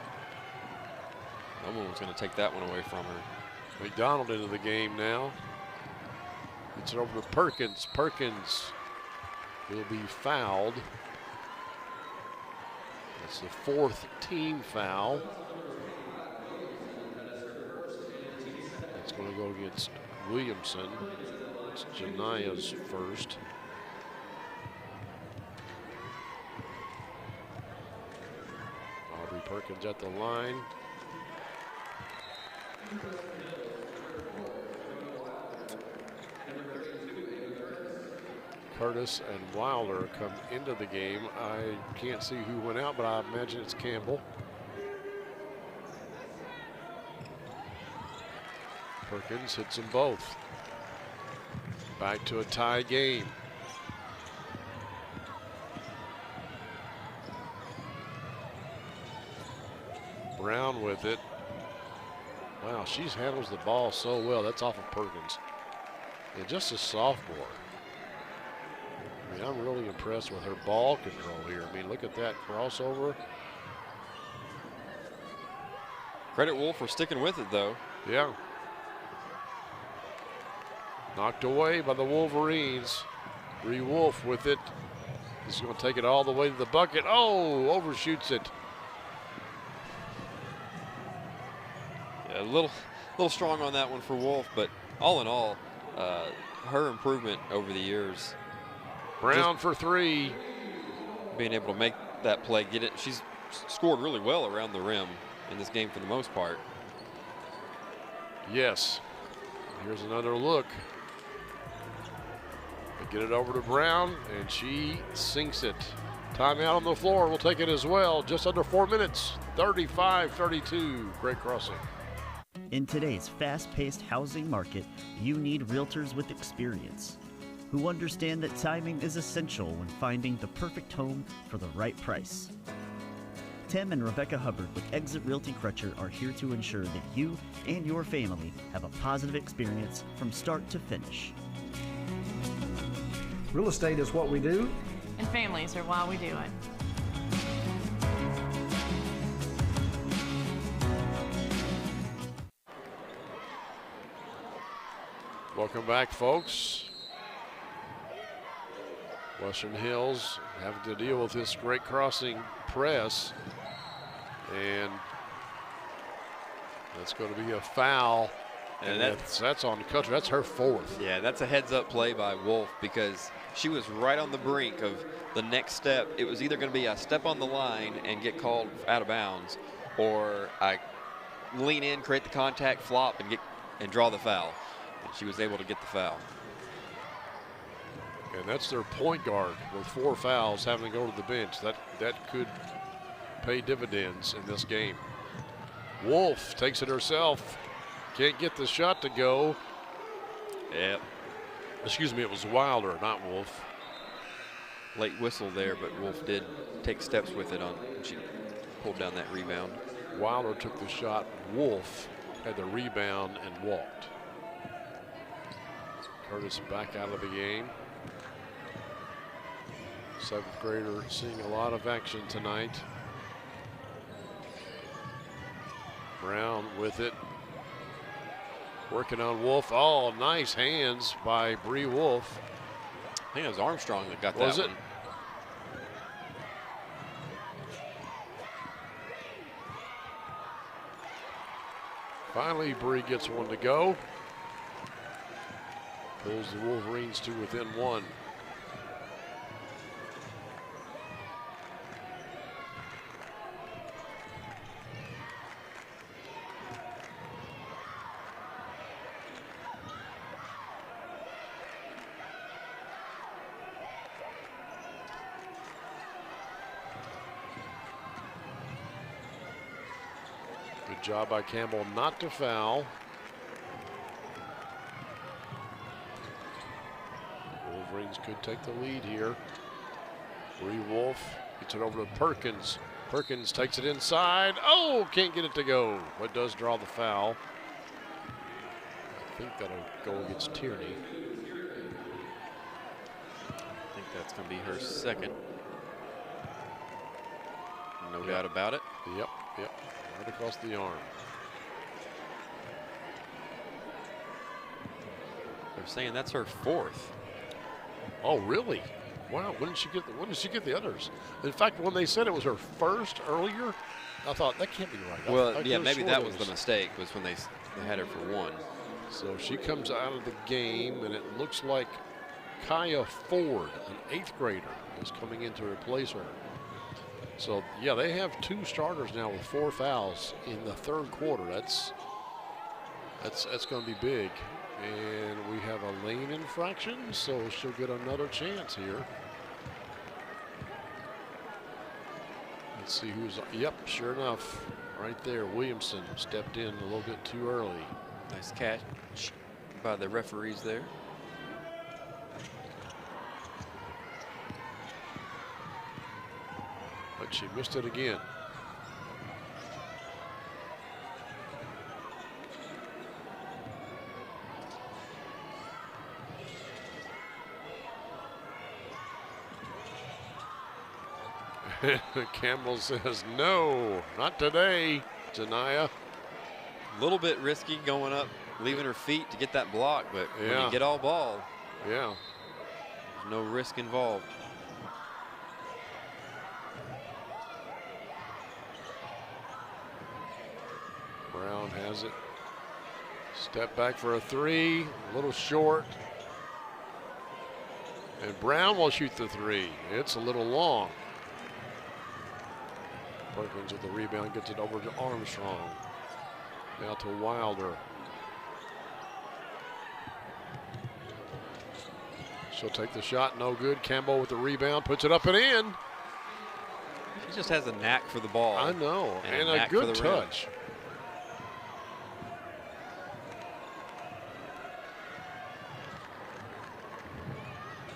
No one was going to take that one away from her. McDonald into the game now. It's over to Perkins. Perkins will be fouled. That's the 4th team foul. It's going to go against Williamson. It's Jania's 1st. Aubrey Perkins at the line. Curtis and Wilder come into the game. I can't see who went out, but I imagine it's Campbell. Perkins hits them both. Back to a tie game. Brown with it. Wow, she handles the ball so well. That's off of Perkins. And just a sophomore. I mean, I'm really impressed with her ball control here. I mean, look at that crossover. Credit Wolf for sticking with it, though. Yeah. Knocked away by the Wolverines. Bree Wolf with it. He's going to take it all the way to the bucket. Oh, overshoots it. Yeah, a little strong on that one for Wolf, but all in all, her improvement over the years. Brown for 3. Being able to make that play, get it. She's scored really well around the rim in this game for the most part. Yes. Here's another look. They get it over to Brown, and she sinks it. Timeout on the floor. We'll take it as well. Just under 4 minutes. 35-32. Great crossing. In today's fast-paced housing market, you need realtors with experience who understand that timing is essential when finding the perfect home for the right price. Tim and Rebecca Hubbard with Exit Realty Crutcher are here to ensure that you and your family have a positive experience from start to finish. Real estate is what we do, And families are why we do it. Welcome back, folks. Western Hills having to deal with this great crossing press. And that's going to be a foul. And that's on Cutter. That's her 4th. Yeah, that's a heads-up play by Wolf because she was right on the brink of the next step. It was either going to be a step on the line and get called out of bounds, or I lean in, create the contact, flop, and draw the foul. And she was able to get the foul. And that's their point guard with 4 fouls having to go to the bench. That could pay dividends in this game. Wolf takes it herself. Can't get the shot to go. Yep. Excuse me, it was Wilder, not Wolf. Late whistle there, but Wolf did take steps with it on. She pulled down that rebound. Wilder took the shot. Wolf had the rebound and walked. Curtis back out of the game. 7th grader seeing a lot of action tonight. Brown with it. Working on Wolf. Oh, nice hands by Bree Wolf. I think it was Armstrong that got Was that it? one. Finally, Bree gets one to go. Pulls the Wolverines to within one. Good job by Campbell not to foul. Wolverines could take the lead here. Bree Wolf gets it over to Perkins. Perkins takes it inside. Oh, can't get it to go, but does draw the foul. I think that'll go against Tierney. I think that's going to be her second. No doubt about it. Yep. Right across the arm. They're saying that's her fourth. Oh, really? Wow. When did she get the others? In fact, when they said it was her first earlier, I thought that can't be right. Well, yeah, maybe that was the mistake, was when they had her for one. So she comes out of the game, and it looks like Kaya Ford, an 8th grader, is coming in to replace her. So, yeah, they have 2 starters now with 4 fouls in the 3rd quarter. That's going to be big. And we have a lane infraction, so she'll get another chance here. Let's see who's, yep, sure enough, right there, Williamson stepped in a little bit too early. Nice catch by the referees there. But she missed it again. Campbell says, no, not today, Janiyah. A little bit risky going up, leaving her feet to get that block, but when you get all ball, there's no risk involved. Brown has it. Step back for a 3, a little short. And Brown will shoot the 3. It's a little long. Perkins with the rebound, gets it over to Armstrong. Now to Wilder. She'll take the shot, no good. Campbell with the rebound, puts it up and in. She just has a knack for the ball. I know, and a good touch.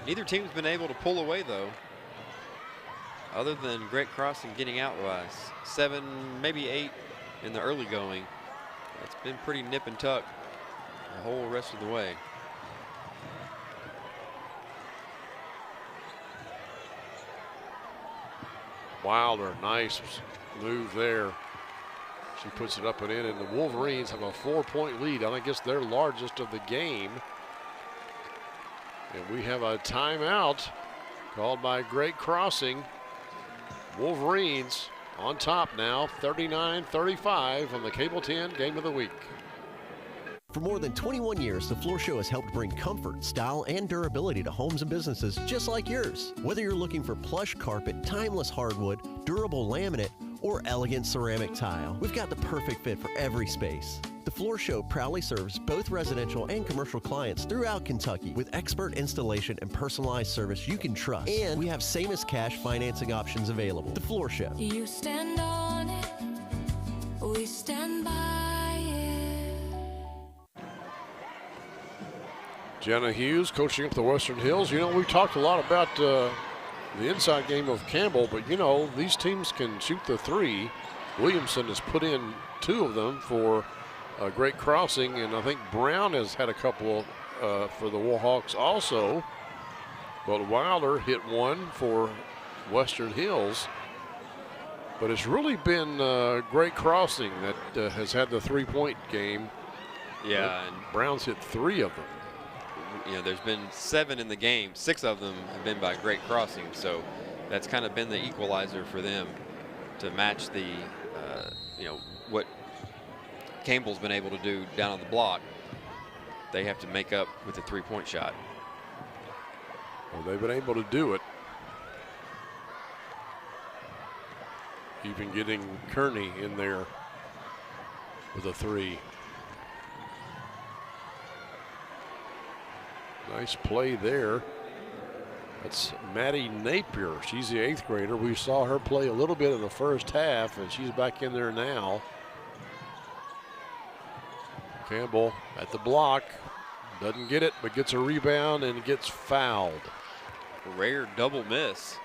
Neither team's been able to pull away, though, other than Great Crossing getting out by 7, maybe 8 in the early going. It's been pretty nip and tuck the whole rest of the way. Wilder, nice move there. She puts it up and in, and the Wolverines have a 4-point lead. I think it's their largest of the game. And we have a timeout called by Great Crossing. Wolverines on top now, 39-35 on the Cable 10 Game of the Week. For more than 21 years, the Floor Show has helped bring comfort, style, and durability to homes and businesses just like yours. Whether you're looking for plush carpet, timeless hardwood, durable laminate, or elegant ceramic tile, we've got the perfect fit for every space. The Floor Show proudly serves both residential and commercial clients throughout Kentucky with expert installation and personalized service you can trust. And we have same-as-cash financing options available. The Floor Show. You stand on it, we stand by it. Jenna Hughes coaching up the Western Hills. You know, we talked a lot about the inside game of Campbell, but you know, these teams can shoot the 3. Williamson has put in 2 of them for Great Crossing, and I think Brown has had a couple for the Warhawks also. But Wilder hit one for Western Hills. But it's really been Great Crossing that has had the three-point game. Yeah, and Browns hit 3 of them. You know, there's been 7 in the game. 6 of them have been by Great Crossing, so that's kind of been the equalizer for them to match the, you know, what Campbell's been able to do down on the block. They have to make up with the three-point shot. Well, they've been able to do it. Even getting Kearney in there with a 3. Nice play there. That's Maddie Napier. She's the 8th grader. We saw her play a little bit in the first half, and she's back in there now. Campbell at the block. Doesn't get it, but gets a rebound and gets fouled. Rare double miss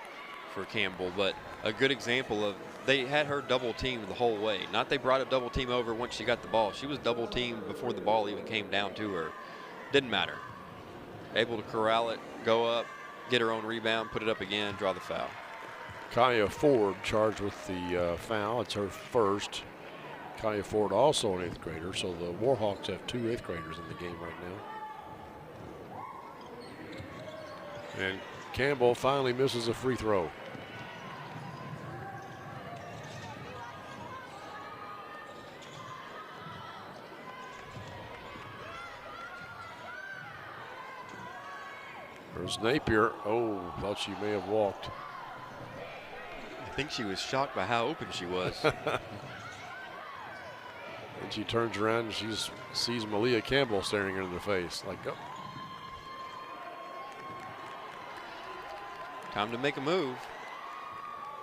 for Campbell, but a good example of they had her double teamed the whole way. Not they brought a double team over once she got the ball. She was double teamed before the ball even came down to her. Didn't matter. Able to corral it, go up, get her own rebound, put it up again, draw the foul. Kaya Ford charged with the foul. It's her first. Kaya Ford also an 8th grader, so the Warhawks have 2 8th graders in the game right now. And Campbell finally misses a free throw. There's Napier. Oh, thought she may have walked. I think she was shocked by how open she was. And she turns around and she sees Malia Campbell staring her in the face. Like, oh. Time to make a move.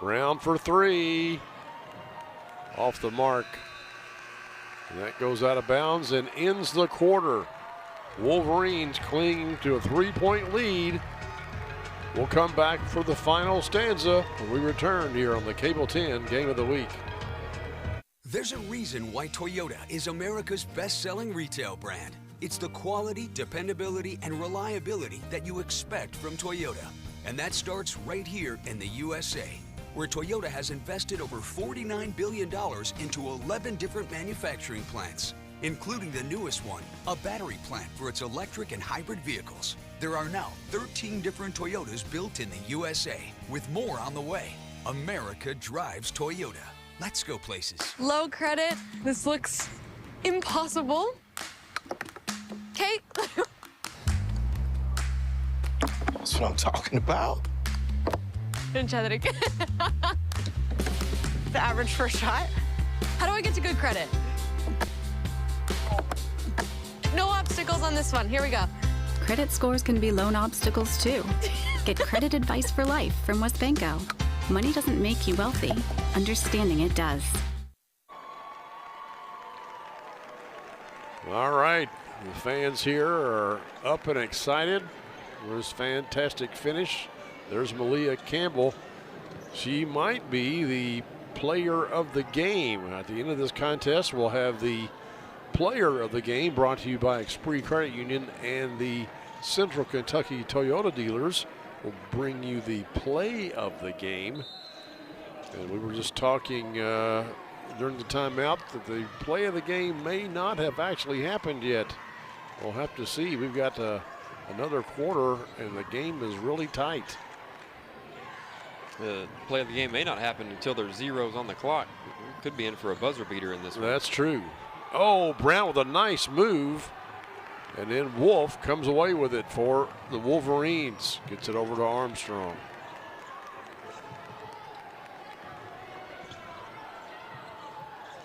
Round for 3. Off the mark. And that goes out of bounds and ends the quarter. Wolverines clinging to a 3-point lead. We'll come back for the final stanza when we return here on the Cable 10 Game of the Week. There's a reason why Toyota is America's best-selling retail brand. It's the quality, dependability, and reliability that you expect from Toyota. And that starts right here in the USA, where Toyota has invested over $49 billion into 11 different manufacturing plants, including the newest one, a battery plant for its electric and hybrid vehicles. There are now 13 different Toyotas built in the USA, with more on the way. America drives Toyota. Let's go places. Low credit. This looks impossible. Kate? That's what I'm talking about. Didn't try that again. The average first shot. How do I get to good credit? No obstacles on this one. Here we go. Credit scores can be loan obstacles too. Get credit advice for life from WestBanco. Money doesn't make you wealthy. Understanding it does. All right, the fans here are up and excited. There's fantastic finish. There's Malia Campbell. She might be the player of the game. At the end of this contest, we'll have the player of the game brought to you by Express Credit Union, and the Central Kentucky Toyota dealers will bring you the play of the game. And we were just talking during the timeout that the play of the game may not have actually happened yet. We'll have to see. We've got another quarter and the game is really tight. The play of the game may not happen until there's zeros on the clock. We could be in for a buzzer beater in this one. That's true. Oh, Brown with a nice move. And then Wolf comes away with it for the Wolverines. Gets it over to Armstrong.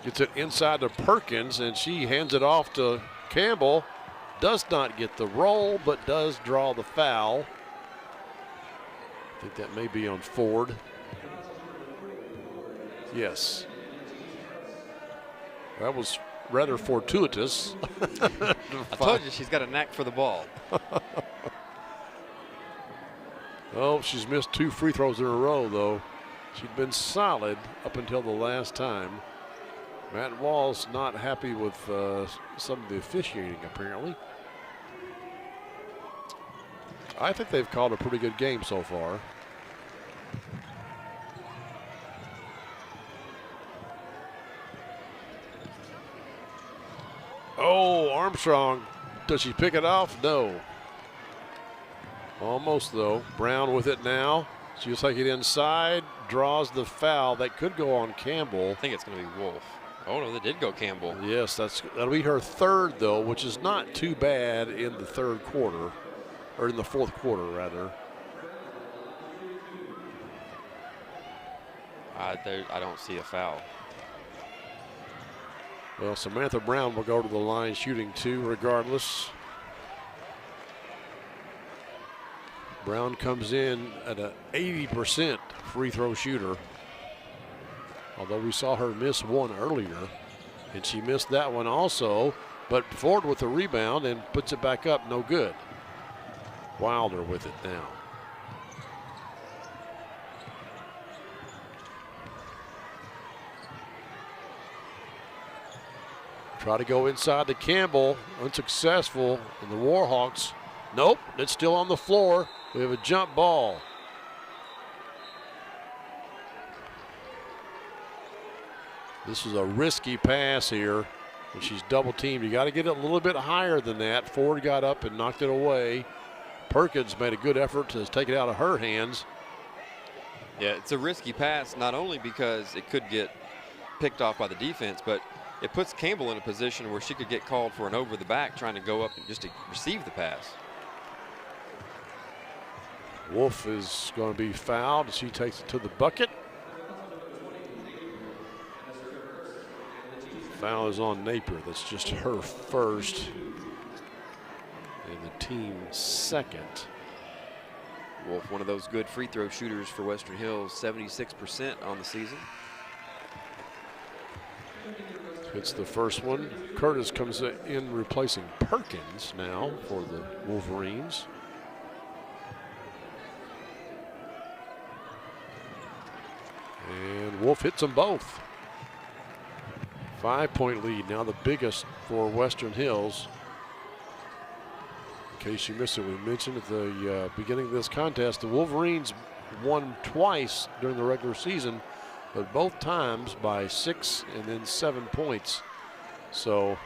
Gets it inside to Perkins, and she hands it off to Campbell. Does not get the roll, but does draw the foul. I think that may be on Ford. Yes. That was rather fortuitous. I told you she's got a knack for the ball. Oh, she's missed 2 free throws in a row, though. She'd been solid up until the last time. Matt Wall's not happy with some of the officiating, apparently. I think they've called a pretty good game so far. Oh, Armstrong. Does she pick it off? No. Almost, though. Brown with it now. She'll take it inside, draws the foul. That could go on Campbell. I think it's going to be Wolf. Oh, no, they did go Campbell. Yes, that'll be her third, though, which is not too bad in the third quarter, or in the fourth quarter, rather. I don't see a foul. Well, Samantha Brown will go to the line shooting 2 regardless. Brown comes in at an 80% free throw shooter. Although we saw her miss one earlier, and she missed that one also, but Ford with the rebound and puts it back up, no good. Wilder with it now. Try to go inside to Campbell, unsuccessful, and the Warhawks, nope, it's still on the floor. We have a jump ball. This is a risky pass here, and she's double teamed. You got to get it a little bit higher than that. Ford got up and knocked it away. Perkins made a good effort to take it out of her hands. Yeah, it's a risky pass, not only because it could get picked off by the defense, but it puts Campbell in a position where she could get called for an over the back trying to go up and just to receive the pass. Wolf is going to be fouled. She takes it to the bucket. Foul is on Napier. That's just her first and the team's second. Wolf, one of those good free throw shooters for Western Hills, 76% on the season. Hits the first one. Curtis comes in replacing Perkins now for the Wolverines. And Wolf hits them both. 5-point lead, now the biggest for Western Hills. In case you missed it, we mentioned at the beginning of this contest, the Wolverines won twice during the regular season, but both times by 6 and then 7 points. So,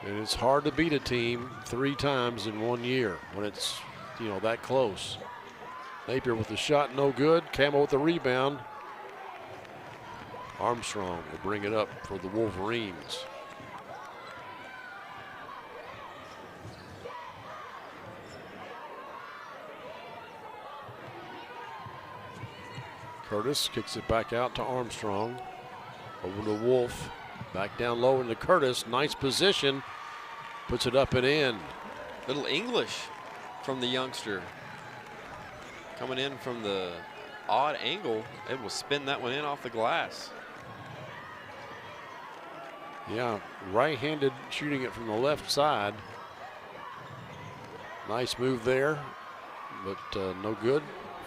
and it's hard to beat a team 3 times in 1 year when it's, you know, that close. Napier with the shot, no good. Campbell with the rebound. Armstrong will bring it up for the Wolverines. Curtis kicks it back out to Armstrong. Over to Wolf. Back down low into Curtis. Nice position. Puts it up and in. Little English from the youngster. Coming in from the odd angle, it will spin that one in off the glass. Yeah, right-handed shooting it from the left side. Nice move there, but no good.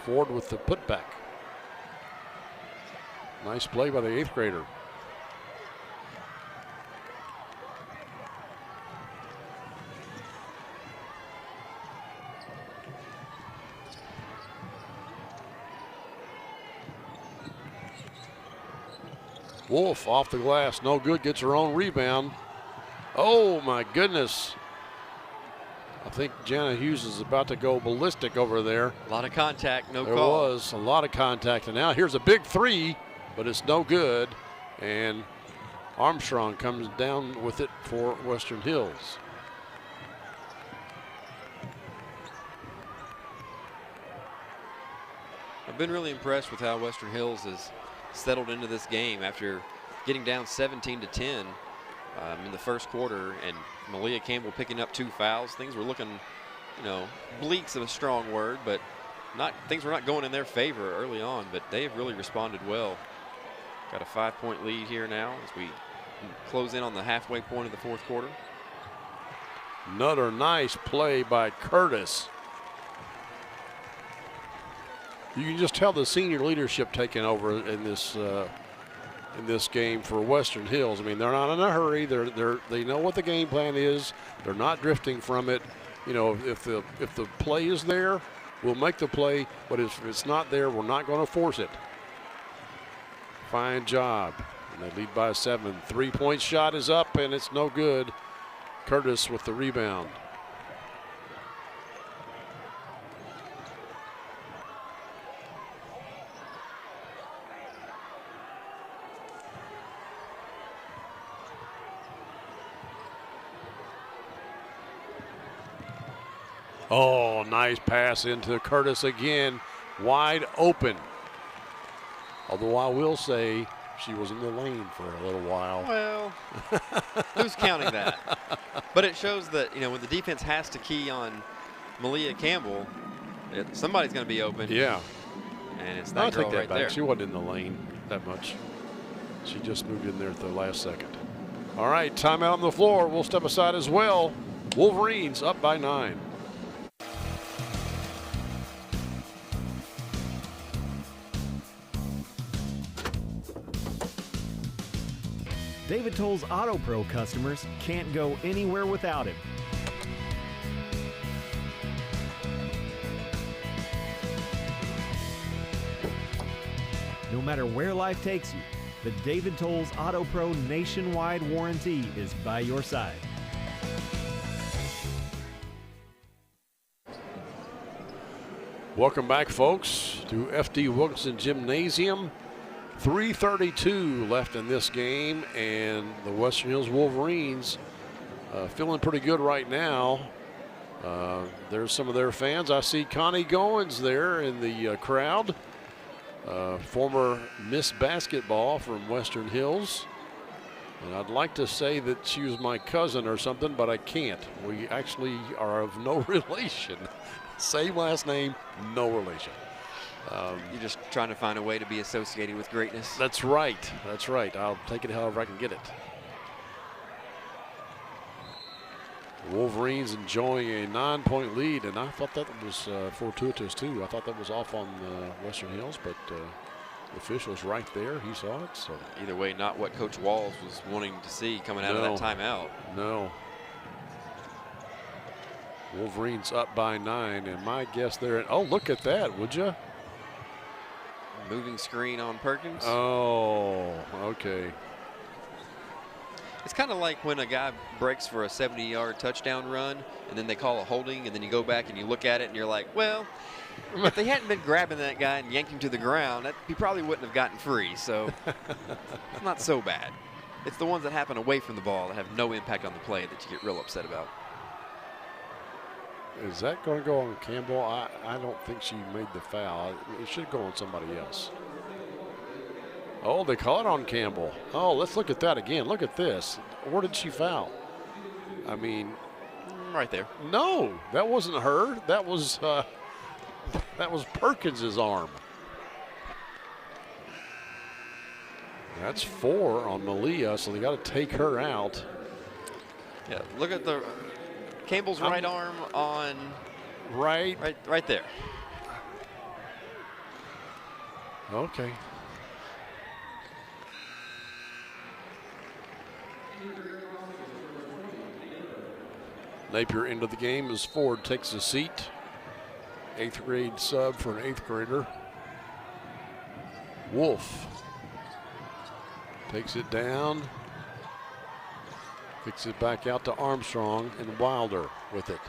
Ford with the putback. Nice play by the 8th grader. Wolf off the glass, no good, gets her own rebound. Oh my goodness. I think Jana Hughes is about to go ballistic over there. A lot of contact, no call. There was a lot of contact, and now here's a big 3, but it's no good. And Armstrong comes down with it for Western Hills. I've been really impressed with how Western Hills has settled into this game after getting down 17-10 in the first quarter, and Malia Campbell picking up 2 fouls. Things were looking, you know, bleak's a strong word, but things were not going in their favor early on, but they have really responded well. Got a 5-point lead here now as we close in on the halfway point of the fourth quarter. Another nice play by Curtis. You can just tell the senior leadership taking over in this game for Western Hills. I mean, they're not in a hurry. They know what the game plan is. They're not drifting from it. You know, if the play is there, we'll make the play. But if it's not there, we're not going to force it. Fine job. And they lead by 7. 3-point shot is up, and it's no good. Curtis with the rebound. Oh, nice pass into Curtis again, wide open. Although I will say she was in the lane for a little while. Well, who's counting that? But it shows that, when the defense has to key on Malia Campbell, somebody's going to be open. Yeah. And it's that girl right there. She wasn't in the lane that much. She just moved in there at the last second. All right, timeout on the floor. We'll step aside as well. Wolverines up by 9. David Toll's Auto Pro customers can't go anywhere without him. No matter where life takes you, the David Toll's Auto Pro nationwide warranty is by your side. Welcome back, folks, to FD Wilkinson Gymnasium. 3:32 left in this game, and the Western Hills Wolverines feeling pretty good right now. There's some of their fans. I see Connie Goins there in the crowd, former Miss Basketball from Western Hills. And I'd like to say that she was my cousin or something, but I can't. We actually are of no relation. Same last name, no relation. You're just trying to find a way to be associated with greatness. That's right. That's right. I'll take it however I can get it. The Wolverines enjoying a 9-point lead, and I thought that was fortuitous too. I thought that was off on Western Hills, but the official's right there. He saw it. So either way, not what Coach Walls was wanting to see coming out of that timeout. No. Wolverines up by 9, and my guess there. Oh, look at that, would you? Moving screen on Perkins. Oh, okay. It's kind of like when a guy breaks for a 70-yard touchdown run, and then they call a holding, and then you go back and you look at it, and you're like, well, if they hadn't been grabbing that guy and yanked him to the ground, he probably wouldn't have gotten free. So it's not so bad. It's the ones that happen away from the ball that have no impact on the play that you get real upset about. Is that going to go on Campbell? I don't think she made the foul. It should go on somebody else. Oh, they call it on Campbell. Oh, let's look at that again. Look at this. Where did she foul? I mean, right there. No, that wasn't her. That was Perkins's arm. That's 4 on Malia, so they got to take her out. Yeah, look at the Campbell's right arm on right there. Okay. Napier into the game as Ford takes a seat. 8th grade sub for an 8th grader. Wolf takes it down. Kicks it back out to Armstrong, and Wilder with it.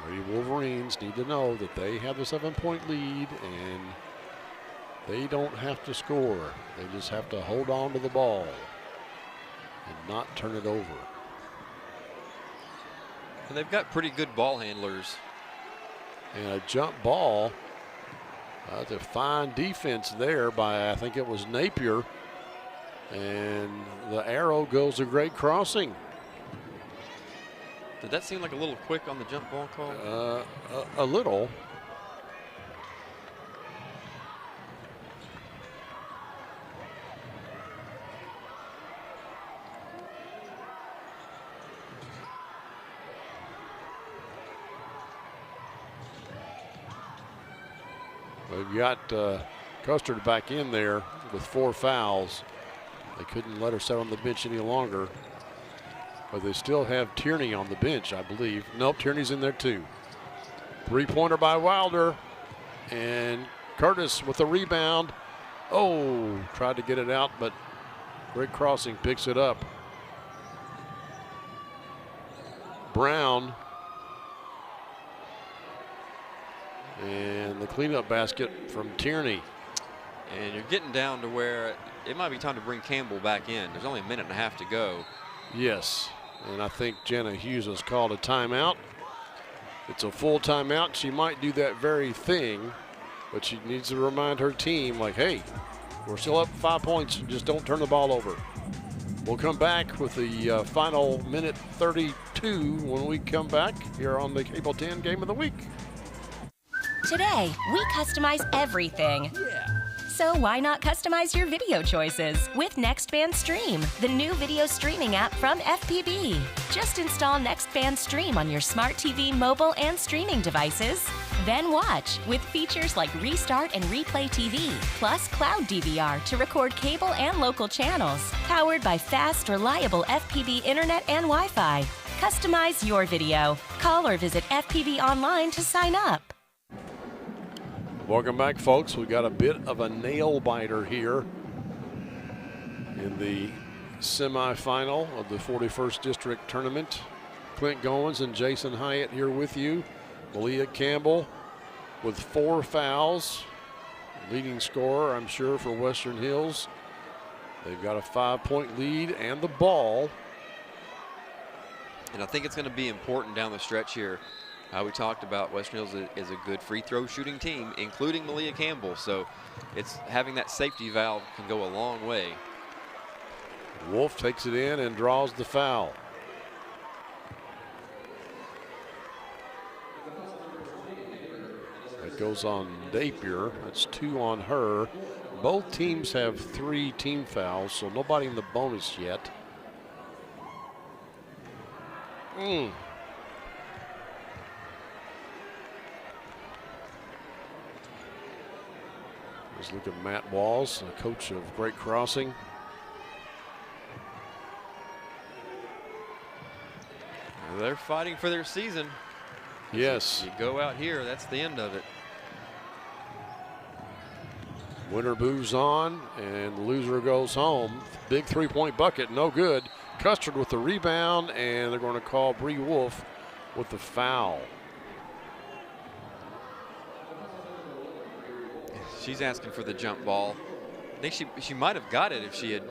The Wolverines need to know that they have a 7-point lead, and they don't have to score. They just have to hold on to the ball and not turn it over. And they've got pretty good ball handlers. And a jump ball. That's a fine defense there by, I think it was Napier. And the arrow goes to Greg Crossing. Did that seem like a little quick on the jump ball call? A little. They've got Custard back in there with 4 fouls. They couldn't let her sit on the bench any longer. But they still have Tierney on the bench, I believe. Nope, Tierney's in there too. 3-pointer by Wilder. And Curtis with the rebound. Oh, tried to get it out, but Great Crossing picks it up. Brown. And the cleanup basket from Tierney. And you're getting down to where it might be time to bring Campbell back in. There's only a minute and a half to go. Yes, and I think Jenna Hughes has called a timeout. It's a full timeout. She might do that very thing, but she needs to remind her team, like, hey, we're still up 5 points. Just don't turn the ball over. We'll come back with the final minute 32 when we come back here on the Cable 10 Game of the Week. Today, we customize everything. Yeah. So why not customize your video choices with NextBand Stream, the new video streaming app from FPB. Just install NextBand Stream on your smart TV, mobile, and streaming devices. Then watch with features like Restart and Replay TV, plus Cloud DVR to record cable and local channels. Powered by fast, reliable FPB internet and Wi-Fi. Customize your video. Call or visit FPB online to sign up. Welcome back, folks. We got a bit of a nail biter here in the semifinal of the 41st District Tournament. Clint Goins and Jason Hyatt here with you. Malia Campbell with 4 fouls. Leading scorer, I'm sure, for Western Hills. They've got a 5-point lead and the ball. And I think it's going to be important down the stretch here. We talked about Western Hills is a good free throw shooting team, including Malia Campbell. So it's having that safety valve can go a long way. Wolf takes it in and draws the foul. That goes on Napier. That's 2 on her. Both teams have 3 team fouls, so nobody in the bonus yet. Let's look at Matt Walls, the coach of Great Crossing. They're fighting for their season. Yes. You go out here, that's the end of it. Winner moves on, and the loser goes home. Big 3-point bucket, no good. Custard with the rebound, and they're going to call Bree Wolf with the foul. She's asking for the jump ball. I think she might have got it if she had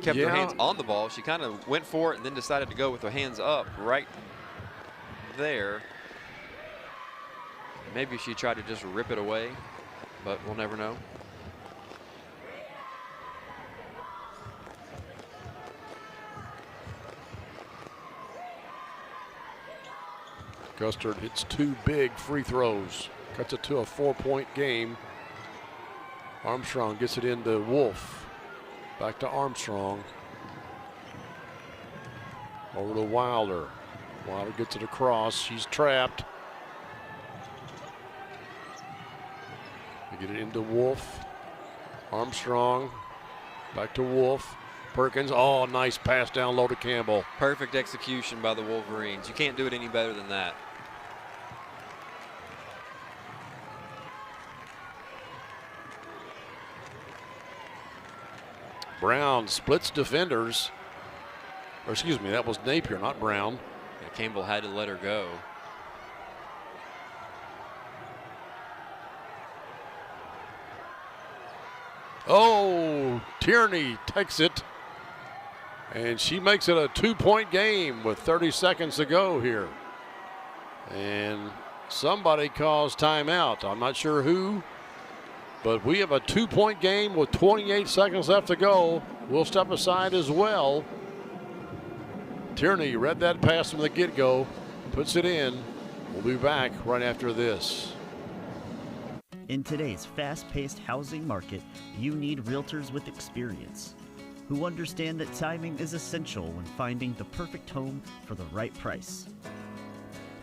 kept her hands on the ball. She kind of went for it and then decided to go with her hands up right there. Maybe she tried to just rip it away, but we'll never know. Custard hits 2 big free throws. Cuts it to a 4-point game. Armstrong gets it into Wolf. Back to Armstrong. Over to Wilder. Wilder gets it across. She's trapped. They get it into Wolf. Armstrong. Back to Wolf. Perkins. Oh, nice pass down low to Campbell. Perfect execution by the Wolverines. You can't do it any better than that. Brown splits defenders. Or excuse me, that was Napier, not Brown. Yeah, Campbell had to let her go. Oh, Tierney takes it. And she makes it a 2-point game with 30 seconds to go here. And somebody calls timeout. I'm not sure who. But we have a 2-point game with 28 seconds left to go. We'll step aside as well. Tierney read that pass from the get-go, puts it in. We'll be back right after this. In today's fast-paced housing market, you need realtors with experience who understand that timing is essential when finding the perfect home for the right price.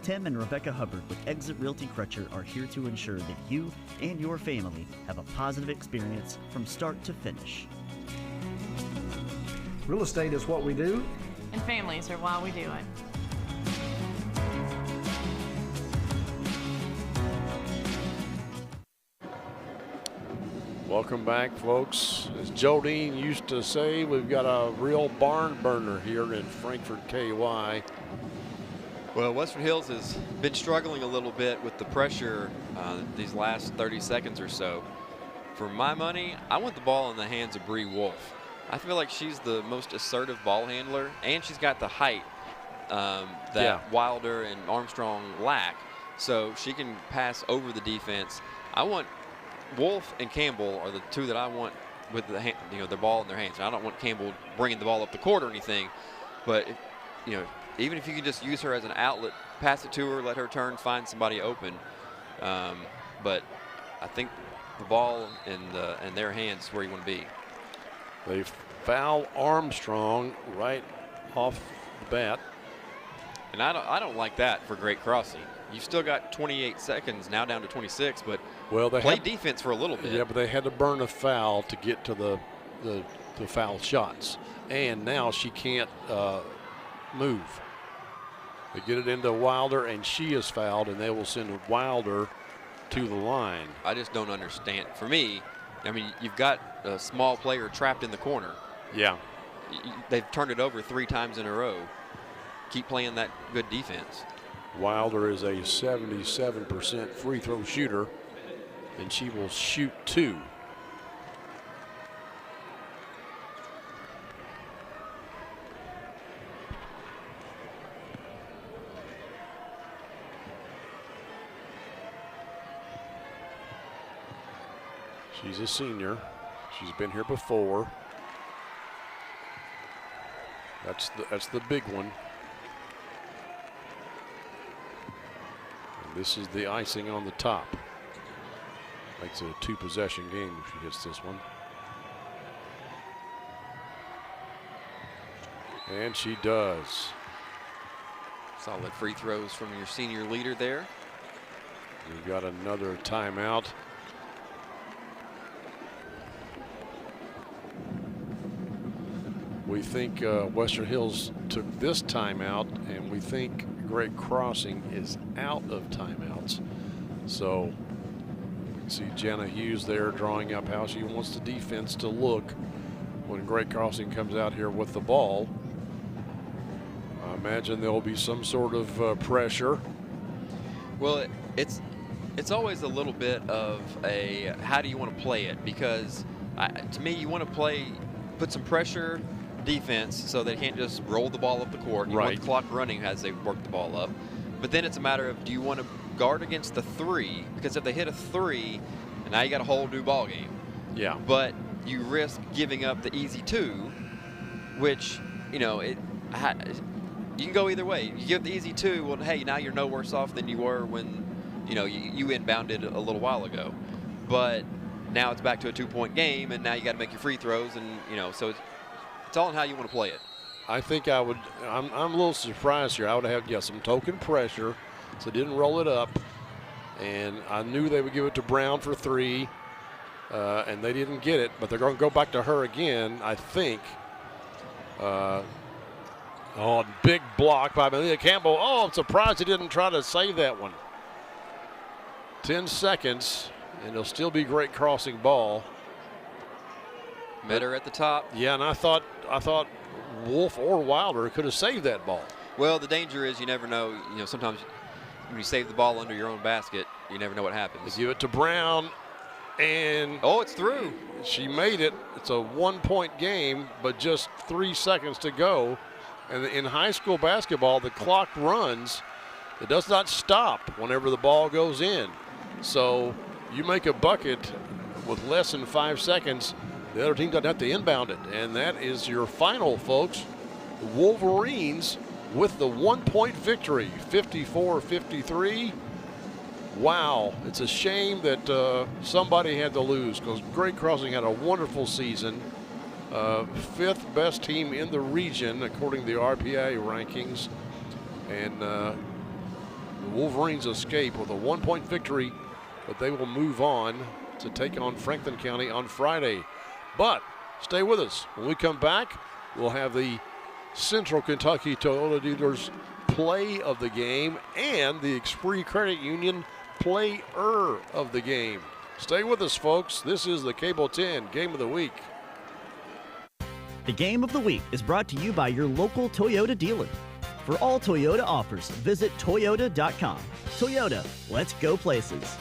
Tim and Rebecca Hubbard with Exit Realty Crutcher are here to ensure that you and your family have a positive experience from start to finish. Real estate is what we do, And families are why we do it. Welcome back, folks. As Jodine used to say, we've got a real barn burner here in Frankfort, KY. Well, Western Hills has been struggling a little bit with the pressure these last 30 seconds or so. For my money, I want the ball in the hands of Bree Wolf. I feel like she's the most assertive ball handler, and she's got the height that Wilder and Armstrong lack, so she can pass over the defense. I want Wolf and Campbell are the two that I want with the ball in their hands. And I don't want Campbell bringing the ball up the court or anything, but even if you can just use her as an outlet, pass it to her, let her turn, find somebody open. But I think the ball in their hands is where you want to be. They foul Armstrong right off the bat. And I don't like that for Great Crossing. You've still got 28 seconds, now down to 26, but they play defense for a little bit. Yeah, but they had to burn a foul to get to the foul shots. And now she can't move. They get it into Wilder, and she is fouled, and they will send Wilder to the line. I just don't understand. For me, I mean, you've got a small player trapped in the corner. Yeah. They've turned it over 3 times in a row. Keep playing that good defense. Wilder is a 77% free throw shooter, and she will shoot 2. She's a senior. She's been here before. That's the big one. And this is the icing on the top. Makes it a 2-possession game if she hits this one. And she does. Solid free throws from your senior leader there. We've got another timeout. We think Western Hills took this timeout, and we think Great Crossing is out of timeouts. So we can see Jenna Hughes there drawing up how she wants the defense to look when Great Crossing comes out here with the ball. I imagine there will be some sort of pressure. Well, it's always a little bit of a how do you want to play it, because to me you want to put some pressure defense so they can't just roll the ball up the court. You want the clock running as they work the ball up. But then it's a matter of, do you want to guard against the 3? Because if they hit a 3, now you got a whole new ball game. Yeah. But you risk giving up the easy 2, which you can go either way. You give the easy 2, well, hey, now you're no worse off than you were when you inbounded a little while ago. But now it's back to a 2-point game, and now you got to make your free throws, and so it's all in how you want to play it. I think I would. I'm a little surprised here. I would have some token pressure, so didn't roll it up, and I knew they would give it to Brown for 3, and they didn't get it. But they're going to go back to her again, I think. Big block by Malia Campbell. Oh, I'm surprised he didn't try to save that one. 10 seconds, and it'll still be Great Crossing ball. Met her at the top. Yeah, and I thought Wolf or Wilder could have saved that ball. Well, the danger is you never know. Sometimes when you save the ball under your own basket, you never know what happens. They give it to Brown, and it's through. She made it. It's a 1-point game, but just 3 seconds to go. And in high school basketball, the clock runs. It does not stop whenever the ball goes in. So you make a bucket with less than 5 seconds, the other team doesn't have to inbound it. And that is your final, folks. Wolverines with the 1-point victory, 54-53. Wow, it's a shame that somebody had to lose, because Great Crossing had a wonderful season. 5th best team in the region, according to the RPA rankings. And the Wolverines escape with a 1-point victory, but they will move on to take on Franklin County on Friday. But stay with us. When we come back, we'll have the Central Kentucky Toyota Dealers play of the game and the Esprit Credit Union player of the game. Stay with us, folks. This is the Cable 10 Game of the Week. The Game of the Week is brought to you by your local Toyota dealer. For all Toyota offers, visit Toyota.com. Toyota, let's go places.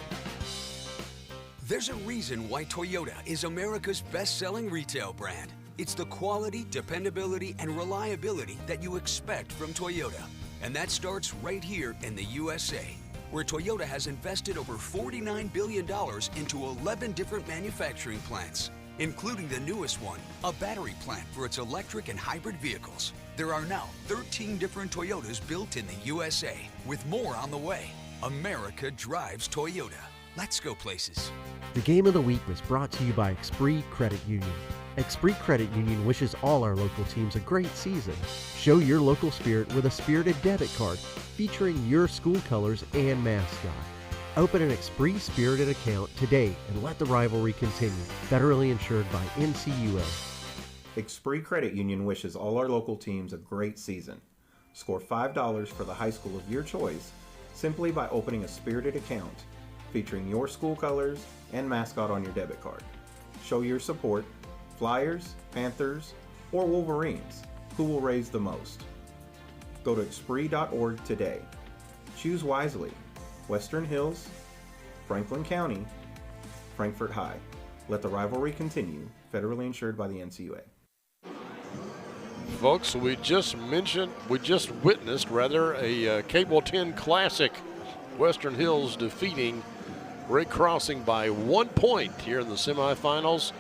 There's a reason why Toyota is America's best-selling retail brand. It's the quality, dependability, and reliability that you expect from Toyota. And that starts right here in the USA, where Toyota has invested over $49 billion into 11 different manufacturing plants, including the newest one, a battery plant for its electric and hybrid vehicles. There are now 13 different Toyotas built in the USA, with more on the way. America drives Toyota. Let's go places. The Game of the Week was brought to you by Esprit Credit Union. Esprit Credit Union wishes all our local teams a great season. Show your local spirit with a spirited debit card featuring your school colors and mascot. Open an Esprit Spirited account today and let the rivalry continue. Federally insured by NCUA. Esprit Credit Union wishes all our local teams a great season. Score $5 for the high school of your choice simply by opening a Spirited account featuring your school colors and mascot on your debit card. Show your support. Flyers, Panthers, or Wolverines. Who will raise the most? Go to Esprit.org today. Choose wisely. Western Hills, Franklin County, Frankfort High. Let the rivalry continue. Federally insured by the NCUA. Folks, we just witnessed a Cable 10 Classic. Western Hills defeating Great Crossing by 1 point here in the semifinals.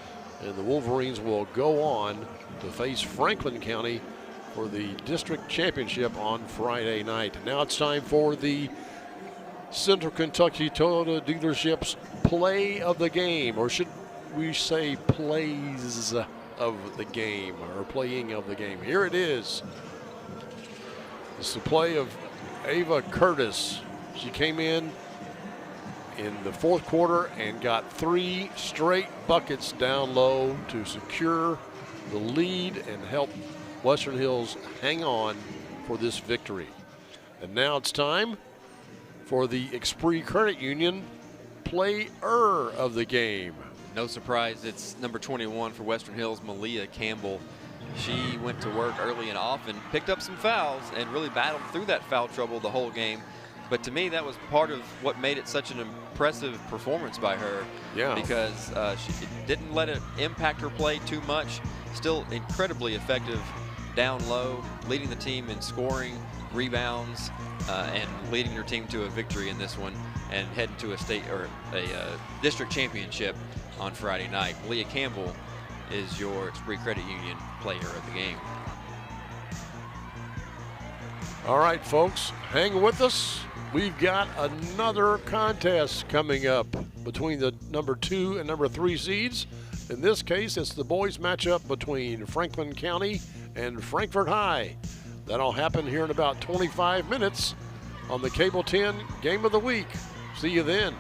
And the Wolverines will go on to face Franklin County for the district championship on Friday night. Now it's time for the Central Kentucky Toyota Dealerships play of the game, or should we say plays of the game, or playing of the game. Here it is. It's the play of Ava Curtis. She came in the fourth quarter and got 3 straight buckets down low to secure the lead and help Western Hills hang on for this victory. And now it's time for the Esprit Credit Union player of the game. No surprise, it's number 21 for Western Hills, Malia Campbell. She went to work early and often, picked up some fouls, and really battled through that foul trouble the whole game. But to me, that was part of what made it such an impressive performance by her. Yeah. Because she didn't let it impact her play too much. Still incredibly effective down low, leading the team in scoring, rebounds, and leading her team to a victory in this one, and heading to a state or a district championship on Friday night. Malia Campbell is your Esprit Credit Union player of the game. All right, folks, hang with us. We've got another contest coming up between the number 2 and number 3 seeds. In this case, it's the boys matchup between Franklin County and Frankfort High. That'll happen here in about 25 minutes on the Cable 10 Game of the Week. See you then.